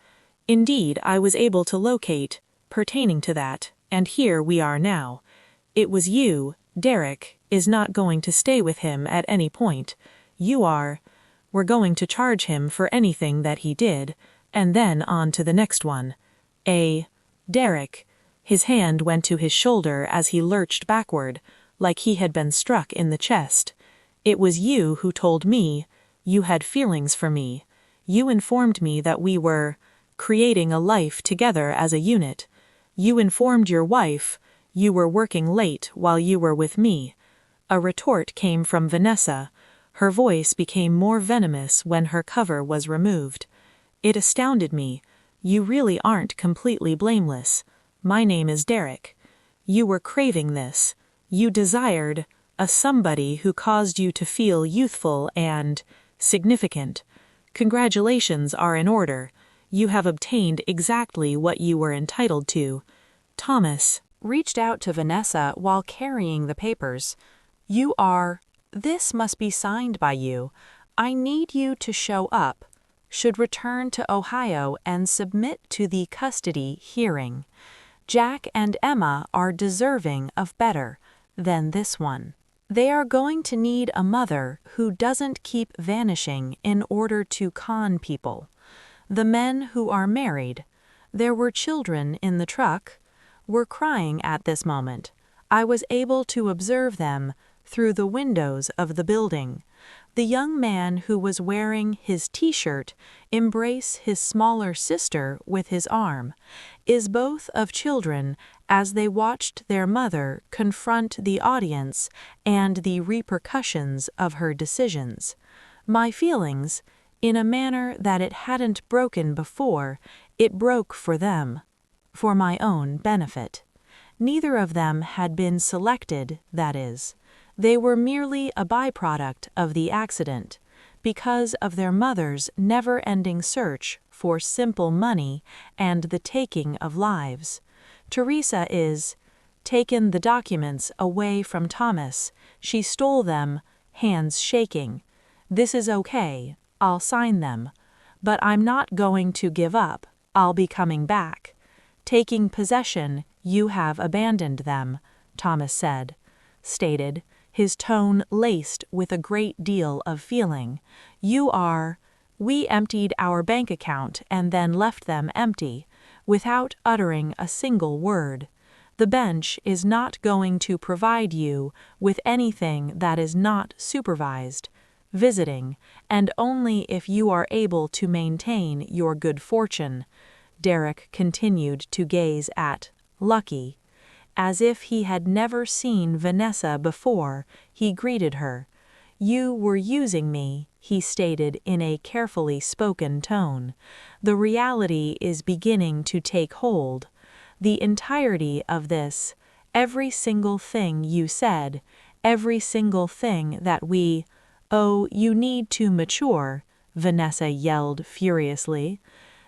Indeed, I was able to locate pertaining to that, and here we are now. It was you. Derek is not going to stay with him at any point. We're going to charge him for anything that he did, and then on to the next one. Derek." His hand went to his shoulder as he lurched backward, like he had been struck in the chest. "It was you who told me you had feelings for me. You informed me that we were creating a life together as a unit. You informed your wife you were working late while you were with me." A retort came from Vanessa. Her voice became more venomous when her cover was removed. "It astounded me. You really aren't completely blameless. My name is Derek. You were craving this. You desired a somebody who caused you to feel youthful and significant. Congratulations are in order. You have obtained exactly what you were entitled to." Thomas reached out to Vanessa while carrying the papers. This must be signed by you. I need you to show up." should return to Ohio and submit to the custody hearing. Jack and Emma are deserving of better than this one. They are going to need a mother who doesn't keep vanishing in order to con people. The men who are married, there were children in the truck, were crying at this moment. I was able to observe them through the windows of the building. The young man who was wearing his t-shirt embrace his smaller sister with his arm is both of children as they watched their mother confront the audience and the repercussions of her decisions. My feelings, in a manner that it hadn't broken before, it broke for them, for my own benefit. Neither of them had been selected, that is. They were merely a byproduct of the accident, because of their mother's never-ending search for simple money and the taking of lives. Teresa is taken the documents away from Thomas. She stole them, hands shaking. This is okay, I'll sign them. But I'm not going to give up, I'll be coming back. Taking possession, you have abandoned them, Thomas stated, his tone laced with a great deal of feeling. We emptied our bank account and then left them empty, without uttering a single word. The bench is not going to provide you with anything that is not supervised, visiting, and only if you are able to maintain your good fortune. Derek continued to gaze at Lucky. As if he had never seen Vanessa before, he greeted her. You were using me, he stated in a carefully spoken tone. The reality is beginning to take hold. The entirety of this, every single thing you said, every single thing that you need to mature, Vanessa yelled furiously.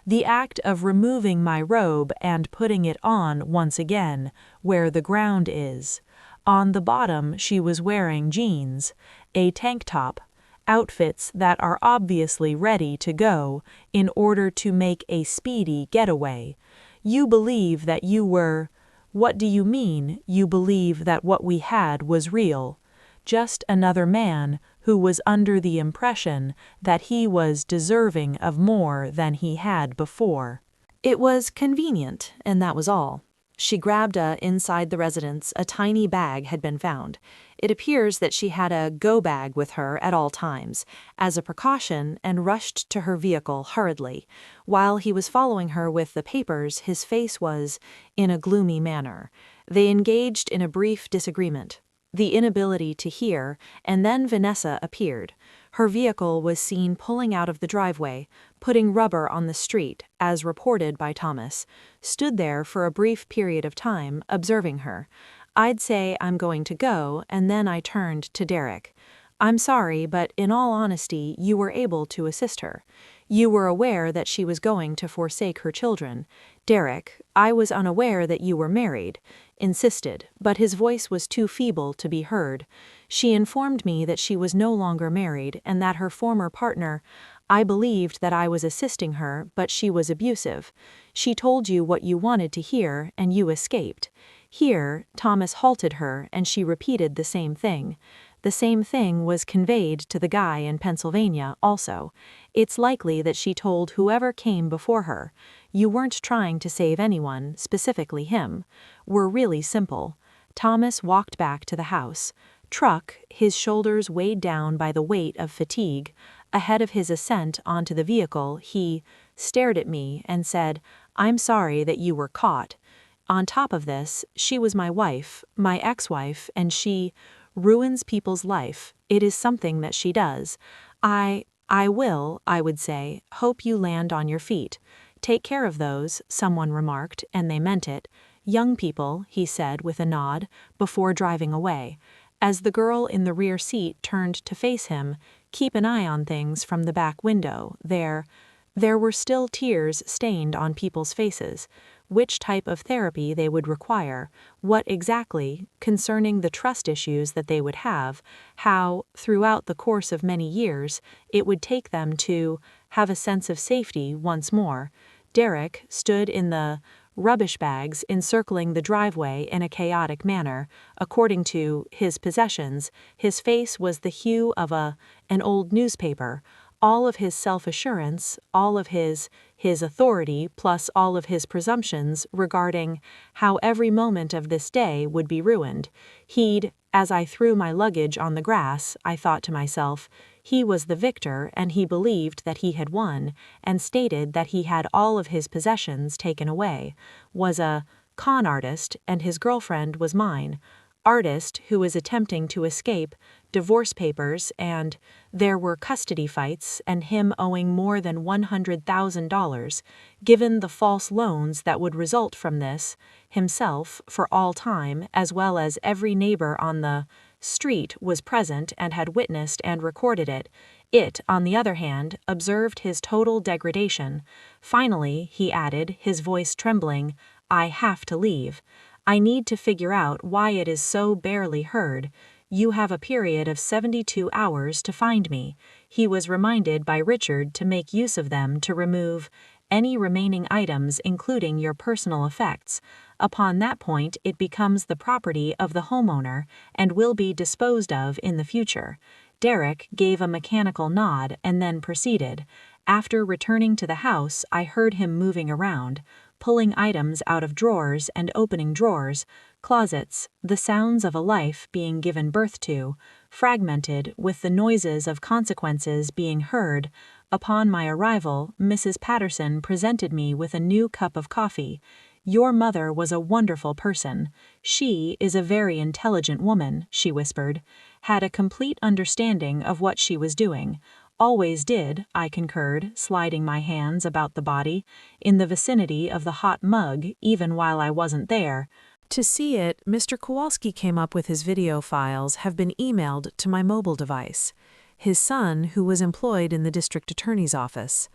The act of removing my robe and putting it on once again, where the ground is. On the bottom she was wearing jeans, a tank top, outfits that are obviously ready to go in order to make a speedy getaway. You believe that you were... What do you mean, you believe that what we had was real? Just another man who was under the impression that he was deserving of more than he had before. It was convenient, and that was all. She grabbed inside the residence, a tiny bag had been found. It appears that she had a go bag with her at all times, as a precaution, and rushed to her vehicle hurriedly. While he was following her with the papers, his face was in a gloomy manner. They engaged in a brief disagreement. The inability to hear, and then Vanessa appeared. Her vehicle was seen pulling out of the driveway, putting rubber on the street, as reported by Thomas. Stood there for a brief period of time, observing her. I'd say I'm going to go, and then I turned to Derek. I'm sorry, but in all honesty, you were able to assist her. You were aware that she was going to forsake her children. Derek, I was unaware that you were married. Insisted, but his voice was too feeble to be heard. She informed me that she was no longer married and that her former partner... I believed that I was assisting her, but she was abusive. She told you what you wanted to hear, and you escaped. Here, Thomas halted her, and she repeated the same thing. The same thing was conveyed to the guy in Pennsylvania also. It's likely that she told whoever came before her. You weren't trying to save anyone, specifically him. We're really simple. Thomas walked back to the house. Truck, his shoulders weighed down by the weight of fatigue. Ahead of his ascent onto the vehicle, he stared at me and said, I'm sorry that you were caught. On top of this, she was my wife, my ex-wife, and she ruins people's life. It is something that she does. I would say, hope you land on your feet. Take care of those, someone remarked, and they meant it. Young people, he said with a nod, before driving away. As the girl in the rear seat turned to face him, keep an eye on things from the back window. There were still tears stained on people's faces. Which type of therapy they would require, what exactly, concerning the trust issues that they would have, how, throughout the course of many years, it would take them to have a sense of safety once more. Derek stood in the rubbish bags encircling the driveway in a chaotic manner. According to his possessions, his face was the hue of an old newspaper. All of his self-assurance, all of his authority, plus all of his presumptions regarding how every moment of this day would be ruined. As I threw my luggage on the grass, I thought to myself, he was the victor and he believed that he had won, and stated that he had all of his possessions taken away, was a con artist, and his girlfriend was mine. Artist who is attempting to escape divorce papers, and there were custody fights and him owing more than $100,000, given the false loans that would result from this, himself, for all time, as well as every neighbor on the street was present and had witnessed and recorded it. It, on the other hand, observed his total degradation. Finally, he added, his voice trembling, I have to leave. I need to figure out why it is so barely heard. You have a period of 72 hours to find me. He was reminded by Richard to make use of them to remove any remaining items including your personal effects. Upon that point it becomes the property of the homeowner and will be disposed of in the future. Derek gave a mechanical nod and then proceeded. After returning to the house, I heard him moving around, pulling items out of drawers and opening drawers, closets, the sounds of a life being given birth to, fragmented with the noises of consequences being heard. Upon my arrival, Mrs. Patterson presented me with a new cup of coffee. Your mother was a wonderful person. She is a very intelligent woman, she whispered, had a complete understanding of what she was doing. Always did, I concurred, sliding my hands about the body, in the vicinity of the hot mug, even while I wasn't there. To see it, Mr. Kowalski came up with his video files have been emailed to my mobile device. His son, who was employed in the district attorney's office.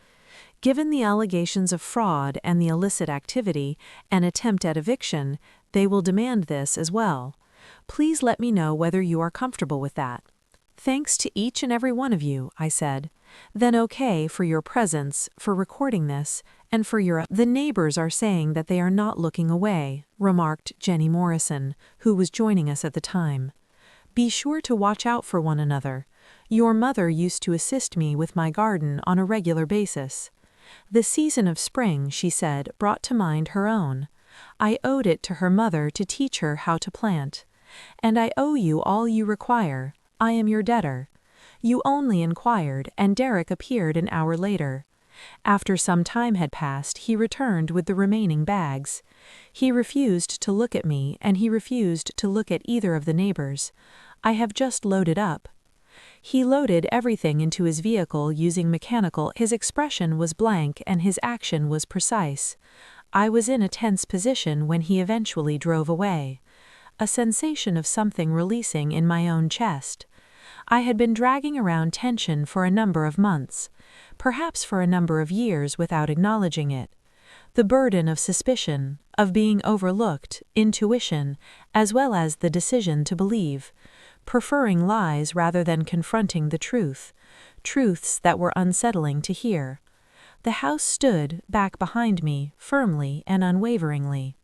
Given the allegations of fraud and the illicit activity and attempt at eviction, they will demand this as well. Please let me know whether you are comfortable with that. Thanks to each and every one of you, I said. Then okay for your presence, for recording this, and for your— The neighbors are saying that they are not looking away, remarked Jenny Morrison, who was joining us at the time. Be sure to watch out for one another. Your mother used to assist me with my garden on a regular basis. The season of spring, she said, brought to mind her own. I owed it to her mother to teach her how to plant. And I owe you all you require. I am your debtor. You only inquired, and Derek appeared an hour later. After some time had passed, he returned with the remaining bags. He refused to look at me, and he refused to look at either of the neighbors. I have just loaded up. He loaded everything into his vehicle using mechanical. His expression was blank and his action was precise. I was in a tense position when he eventually drove away. A sensation of something releasing in my own chest. I had been dragging around tension for a number of months, perhaps for a number of years without acknowledging it. The burden of suspicion, of being overlooked, intuition, as well as the decision to believe, preferring lies rather than confronting the truth, truths that were unsettling to hear. The house stood, back behind me, firmly and unwaveringly.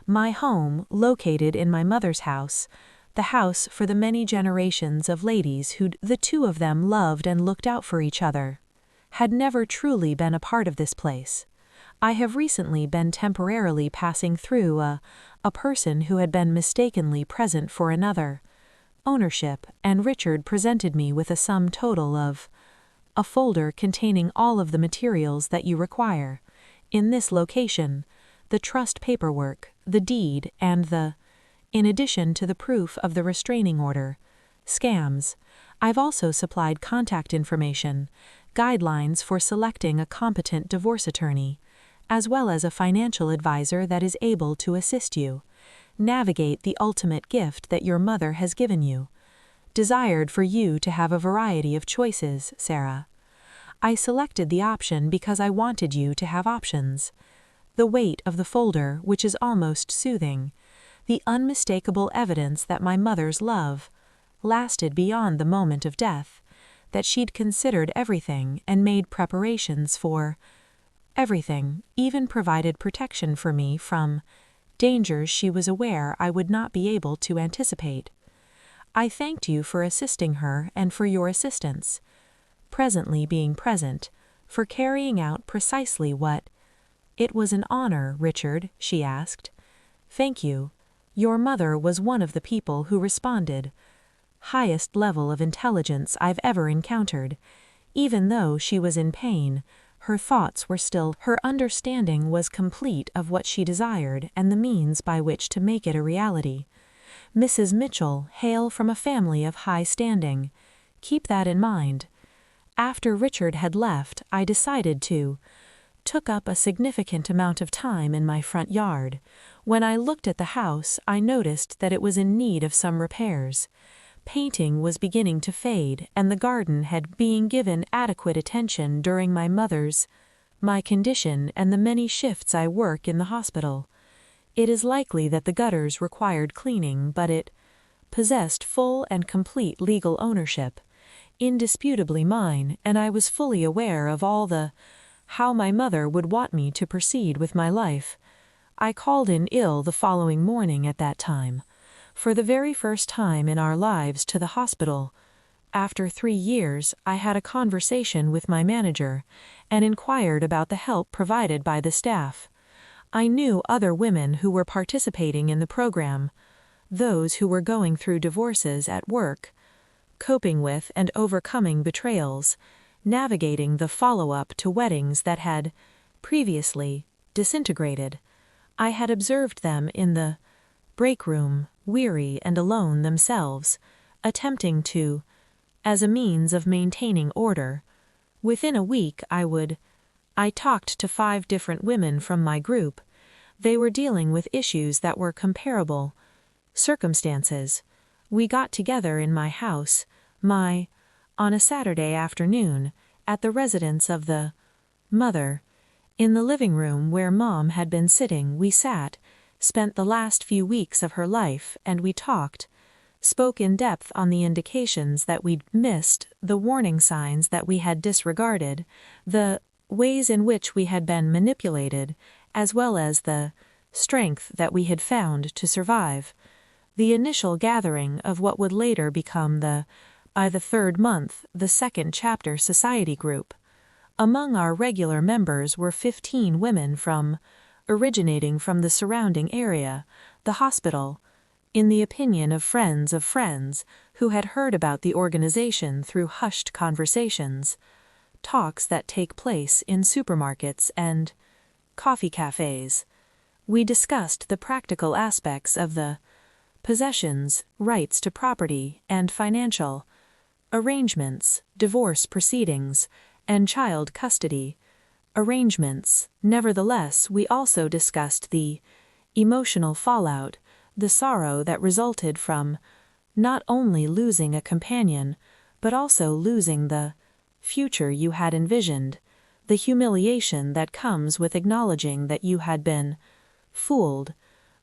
My home, located in my mother's house, the house for the many generations of ladies who the two of them loved and looked out for each other, had never truly been a part of this place. I have recently been temporarily passing through a person who had been mistakenly present for another. Ownership, and Richard presented me with a sum total of a folder containing all of the materials that you require. In this location, the trust paperwork, the deed, and in addition to the proof of the restraining order. Scams. I've also supplied contact information, guidelines for selecting a competent divorce attorney, as well as a financial advisor that is able to assist you. Navigate the ultimate gift that your mother has given you. Desired for you to have a variety of choices, Sarah. I selected the option because I wanted you to have options. The weight of the folder, which is almost soothing, the unmistakable evidence that my mother's love lasted beyond the moment of death, that she'd considered everything and made preparations for everything, even provided protection for me from dangers she was aware I would not be able to anticipate. I thanked you for assisting her and for your assistance, presently being present, for carrying out precisely what. It was an honor, Richard, she asked. Thank you. Your mother was one of the people who responded. Highest level of intelligence I've ever encountered. Even though she was in pain, her thoughts were still, her understanding was complete of what she desired and the means by which to make it a reality. Mrs. Mitchell hail from a family of high standing. Keep that in mind. After Richard had left, I decided to took up a significant amount of time in my front yard. When I looked at the house, I noticed that it was in need of some repairs. Painting was beginning to fade, and the garden had been given adequate attention during my condition and the many shifts I work in the hospital. It is likely that the gutters required cleaning, but it possessed full and complete legal ownership, indisputably mine, and I was fully aware of how my mother would want me to proceed with my life. I called in ill the following morning at that time, for the very first time in our lives, to the hospital. After 3 years, I had a conversation with my manager and inquired about the help provided by the staff. I knew other women who were participating in the program, those who were going through divorces at work, coping with and overcoming betrayals, navigating the follow-up to weddings that had previously disintegrated. I had observed them in the break room, weary and alone themselves, attempting to, as a means of maintaining order. Within a week I talked to 5 different women from my group. They were dealing with issues that were comparable circumstances. We got together in my house, on a Saturday afternoon, at the residence of the mother. In the living room where Mom had been sitting, we spent the last few weeks of her life, and we spoke in depth on the indications that we'd missed, the warning signs that we had disregarded, the ways in which we had been manipulated, as well as the strength that we had found to survive. The initial gathering of what would later become by the 3rd month, the 2nd chapter society group. Among our regular members were 15 women originating from the surrounding area, the hospital, in the opinion of friends who had heard about the organization through hushed conversations, talks that take place in supermarkets and coffee cafes. We discussed the practical aspects of the possessions, rights to property, and financial arrangements, divorce proceedings, and child custody arrangements. Nevertheless, we also discussed the emotional fallout, the sorrow that resulted from not only losing a companion, but also losing the future you had envisioned, the humiliation that comes with acknowledging that you had been fooled,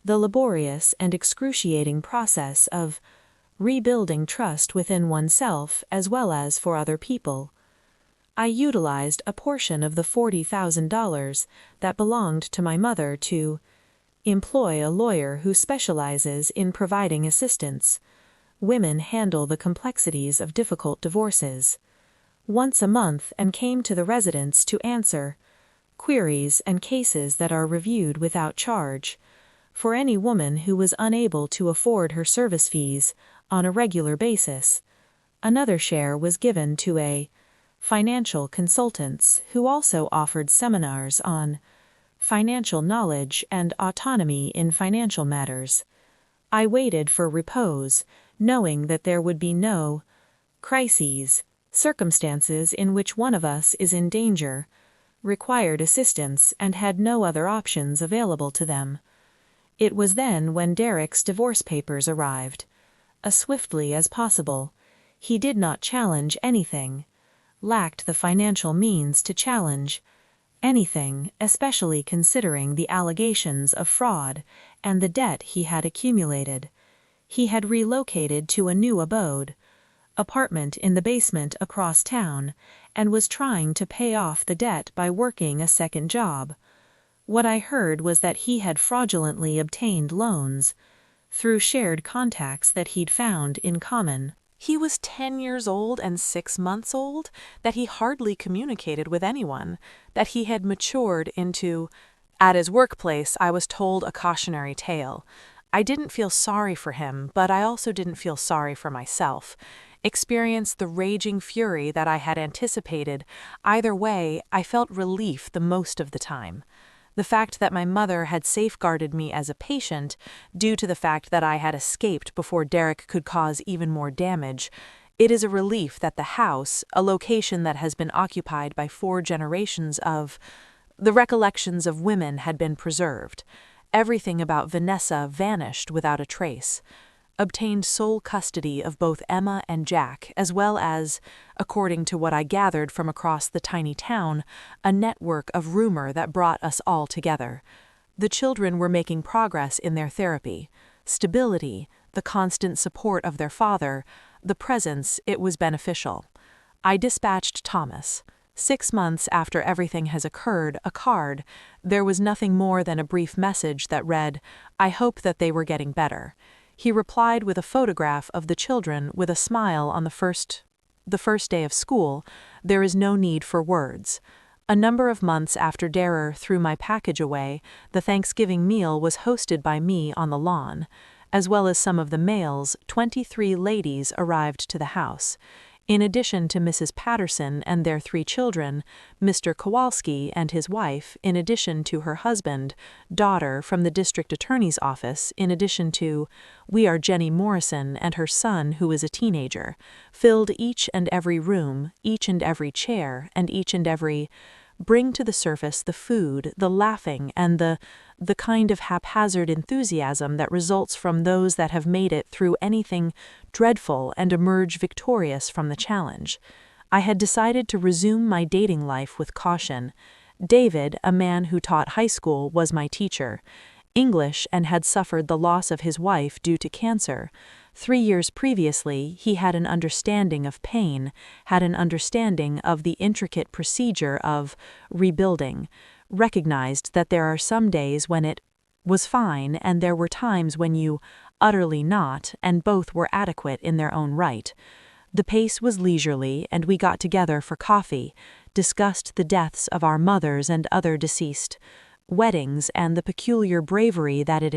the laborious and excruciating process of rebuilding trust within oneself as well as for other people. I utilized a portion of the $40,000 that belonged to my mother to employ a lawyer who specializes in providing assistance. Women handle the complexities of difficult divorces once a month and came to the residence to answer queries and cases that are reviewed without charge. For any woman who was unable to afford her service fees on a regular basis, another share was given to a financial consultants who also offered seminars on financial knowledge and autonomy in financial matters. I waited for repose, knowing that there would be no crises, circumstances in which one of us is in danger, required assistance, and had no other options available to them. It was then when Derek's divorce papers arrived. As swiftly as possible. He did not challenge anything, lacked the financial means to challenge anything, especially considering the allegations of fraud and the debt he had accumulated. He had relocated to a new abode, apartment in the basement across town and was trying to pay off the debt by working a second job. What I heard was that he had fraudulently obtained loans through shared contacts that he'd found in common. He was 10 years old and 6 months old, that he hardly communicated with anyone, that he had matured into. At his workplace, I was told a cautionary tale. I didn't feel sorry for him, but I also didn't feel sorry for myself. Experienced the raging fury that I had anticipated. Either way, I felt relief the most of the time. The fact that my mother had safeguarded me as a patient, due to the fact that I had escaped before Derek could cause even more damage, it is a relief that the house, a location that has been occupied by 4 generations of. The recollections of women had been preserved. Everything about Vanessa vanished without a trace. Obtained sole custody of both Emma and Jack, as well as, according to what I gathered from across the tiny town, a network of rumor that brought us all together. The children were making progress in their therapy. Stability, the constant support of their father, the presence, it was beneficial. I dispatched Thomas. 6 months after everything has occurred, a card. There was nothing more than a brief message that read, "I hope that they were getting better." He replied with a photograph of the children with a smile on the first day of school. There is no need for words. A number of months after Derer threw my package away, the Thanksgiving meal was hosted by me on the lawn. As well as some of the males, 23 ladies arrived to the house. In addition to Mrs. Patterson and their 3 children, Mr. Kowalski and his wife, in addition to her husband, daughter from the district attorney's office, in addition to, we are Jenny Morrison and her son who is a teenager, filled each and every room, each and every chair, and each and every. Bring to the surface the food, the laughing, and the kind of haphazard enthusiasm that results from those that have made it through anything dreadful and emerge victorious from the challenge. I had decided to resume my dating life with caution. David, a man who taught high school, was my teacher. English and had suffered the loss of his wife due to cancer. 3 years previously, he had an understanding of pain, had an understanding of the intricate procedure of rebuilding, recognized that there are some days when it was fine and there were times when you utterly not, and both were adequate in their own right. The pace was leisurely, and we got together for coffee, discussed the deaths of our mothers and other deceased, weddings and the peculiar bravery that it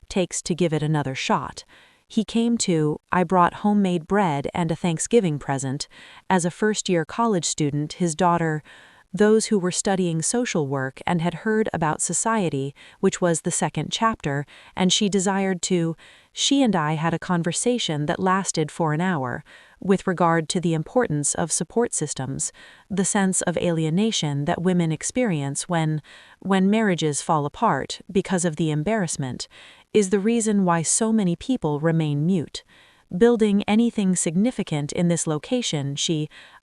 takes to give it another shot. He came to, I brought homemade bread and a Thanksgiving present. As a first-year college student, his daughter, those who were studying social work and had heard about society, which was the 2nd chapter, and she desired to. She and I had a conversation that lasted for an hour, with regard to the importance of support systems, the sense of alienation that women experience when marriages fall apart because of the embarrassment, is the reason why so many people remain mute. Building anything significant in this location,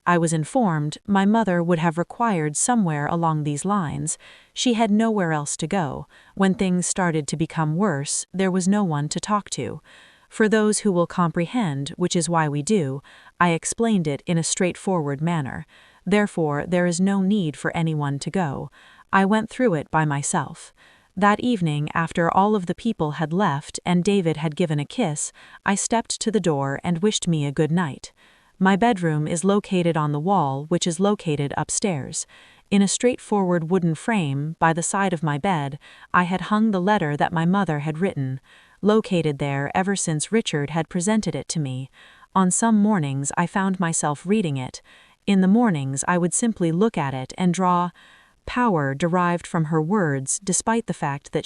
I was informed, my mother would have required somewhere along these lines. She had nowhere else to go. When things started to become worse, there was no one to talk to. For those who will comprehend, which is why we do, I explained it in a straightforward manner. Therefore, there is no need for anyone to go. I went through it by myself. That evening, after all of the people had left and David had given a kiss, I stepped to the door and wished me a good night. My bedroom is located on the wall, which is located upstairs. In a straightforward wooden frame, by the side of my bed, I had hung the letter that my mother had written, located there ever since Richard had presented it to me. On some mornings I found myself reading it. In the mornings I would simply look at it and draw power derived from her words, despite the fact that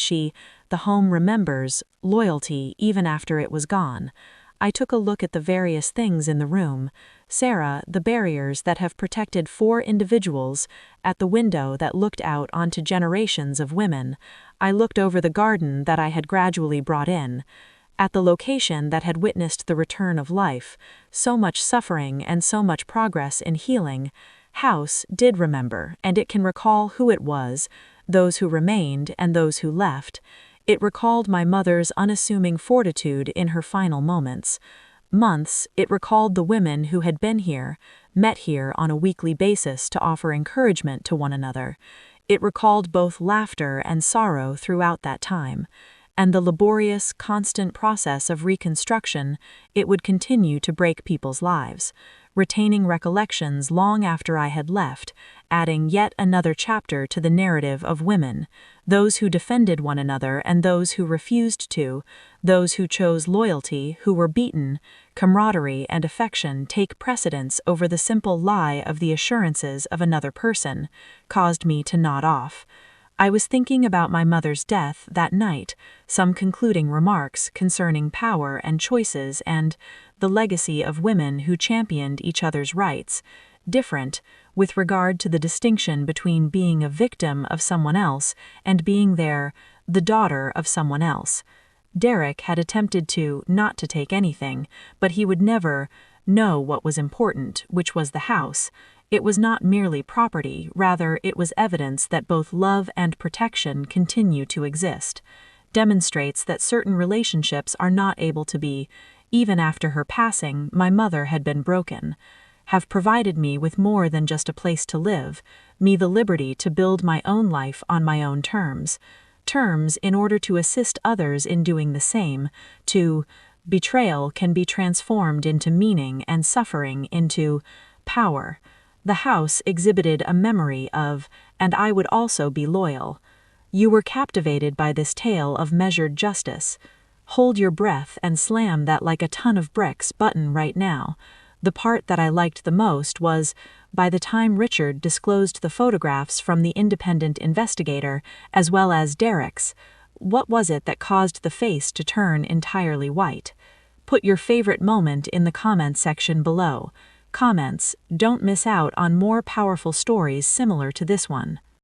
the home remembers, loyalty even after it was gone. I took a look at the various things in the room. Sarah, the barriers that have protected 4 individuals, at the window that looked out onto generations of women. I looked over the garden that I had gradually brought in. At the location that had witnessed the return of life, so much suffering and so much progress in healing. House did remember, and it can recall who it was, those who remained and those who left. It recalled my mother's unassuming fortitude in her final moments. months, it recalled the women who had been here, met here on a weekly basis to offer encouragement to one another. It recalled both laughter and sorrow throughout that time, and the laborious, constant process of reconstruction it would continue to break people's lives, retaining recollections long after I had left, adding yet another chapter to the narrative of women, those who defended one another and those who refused to, those who chose loyalty, who were beaten, camaraderie and affection take precedence over the simple lie of the assurances of another person, caused me to nod off. I was thinking about my mother's death that night, some concluding remarks concerning power and choices and the legacy of women who championed each other's rights, different with regard to the distinction between being a victim of someone else and being the daughter of someone else. Derek had attempted not to take anything, but he would never know what was important, which was the house. It was not merely property, rather it was evidence that both love and protection continue to exist. Demonstrates that certain relationships are not able to be, even after her passing, my mother had been broken. Have provided me with more than just a place to live, me the liberty to build my own life on my own terms. Terms in order to assist others in doing the same, betrayal can be transformed into meaning and suffering into power. The house exhibited a memory of, and I would also be loyal. You were captivated by this tale of measured justice. Hold your breath and slam that like a ton of bricks button right now. The part that I liked the most was, by the time Richard disclosed the photographs from the independent investigator, as well as Derek's, what was it that caused the face to turn entirely white? Put your favorite moment in the comments section below. Comments, don't miss out on more powerful stories similar to this one.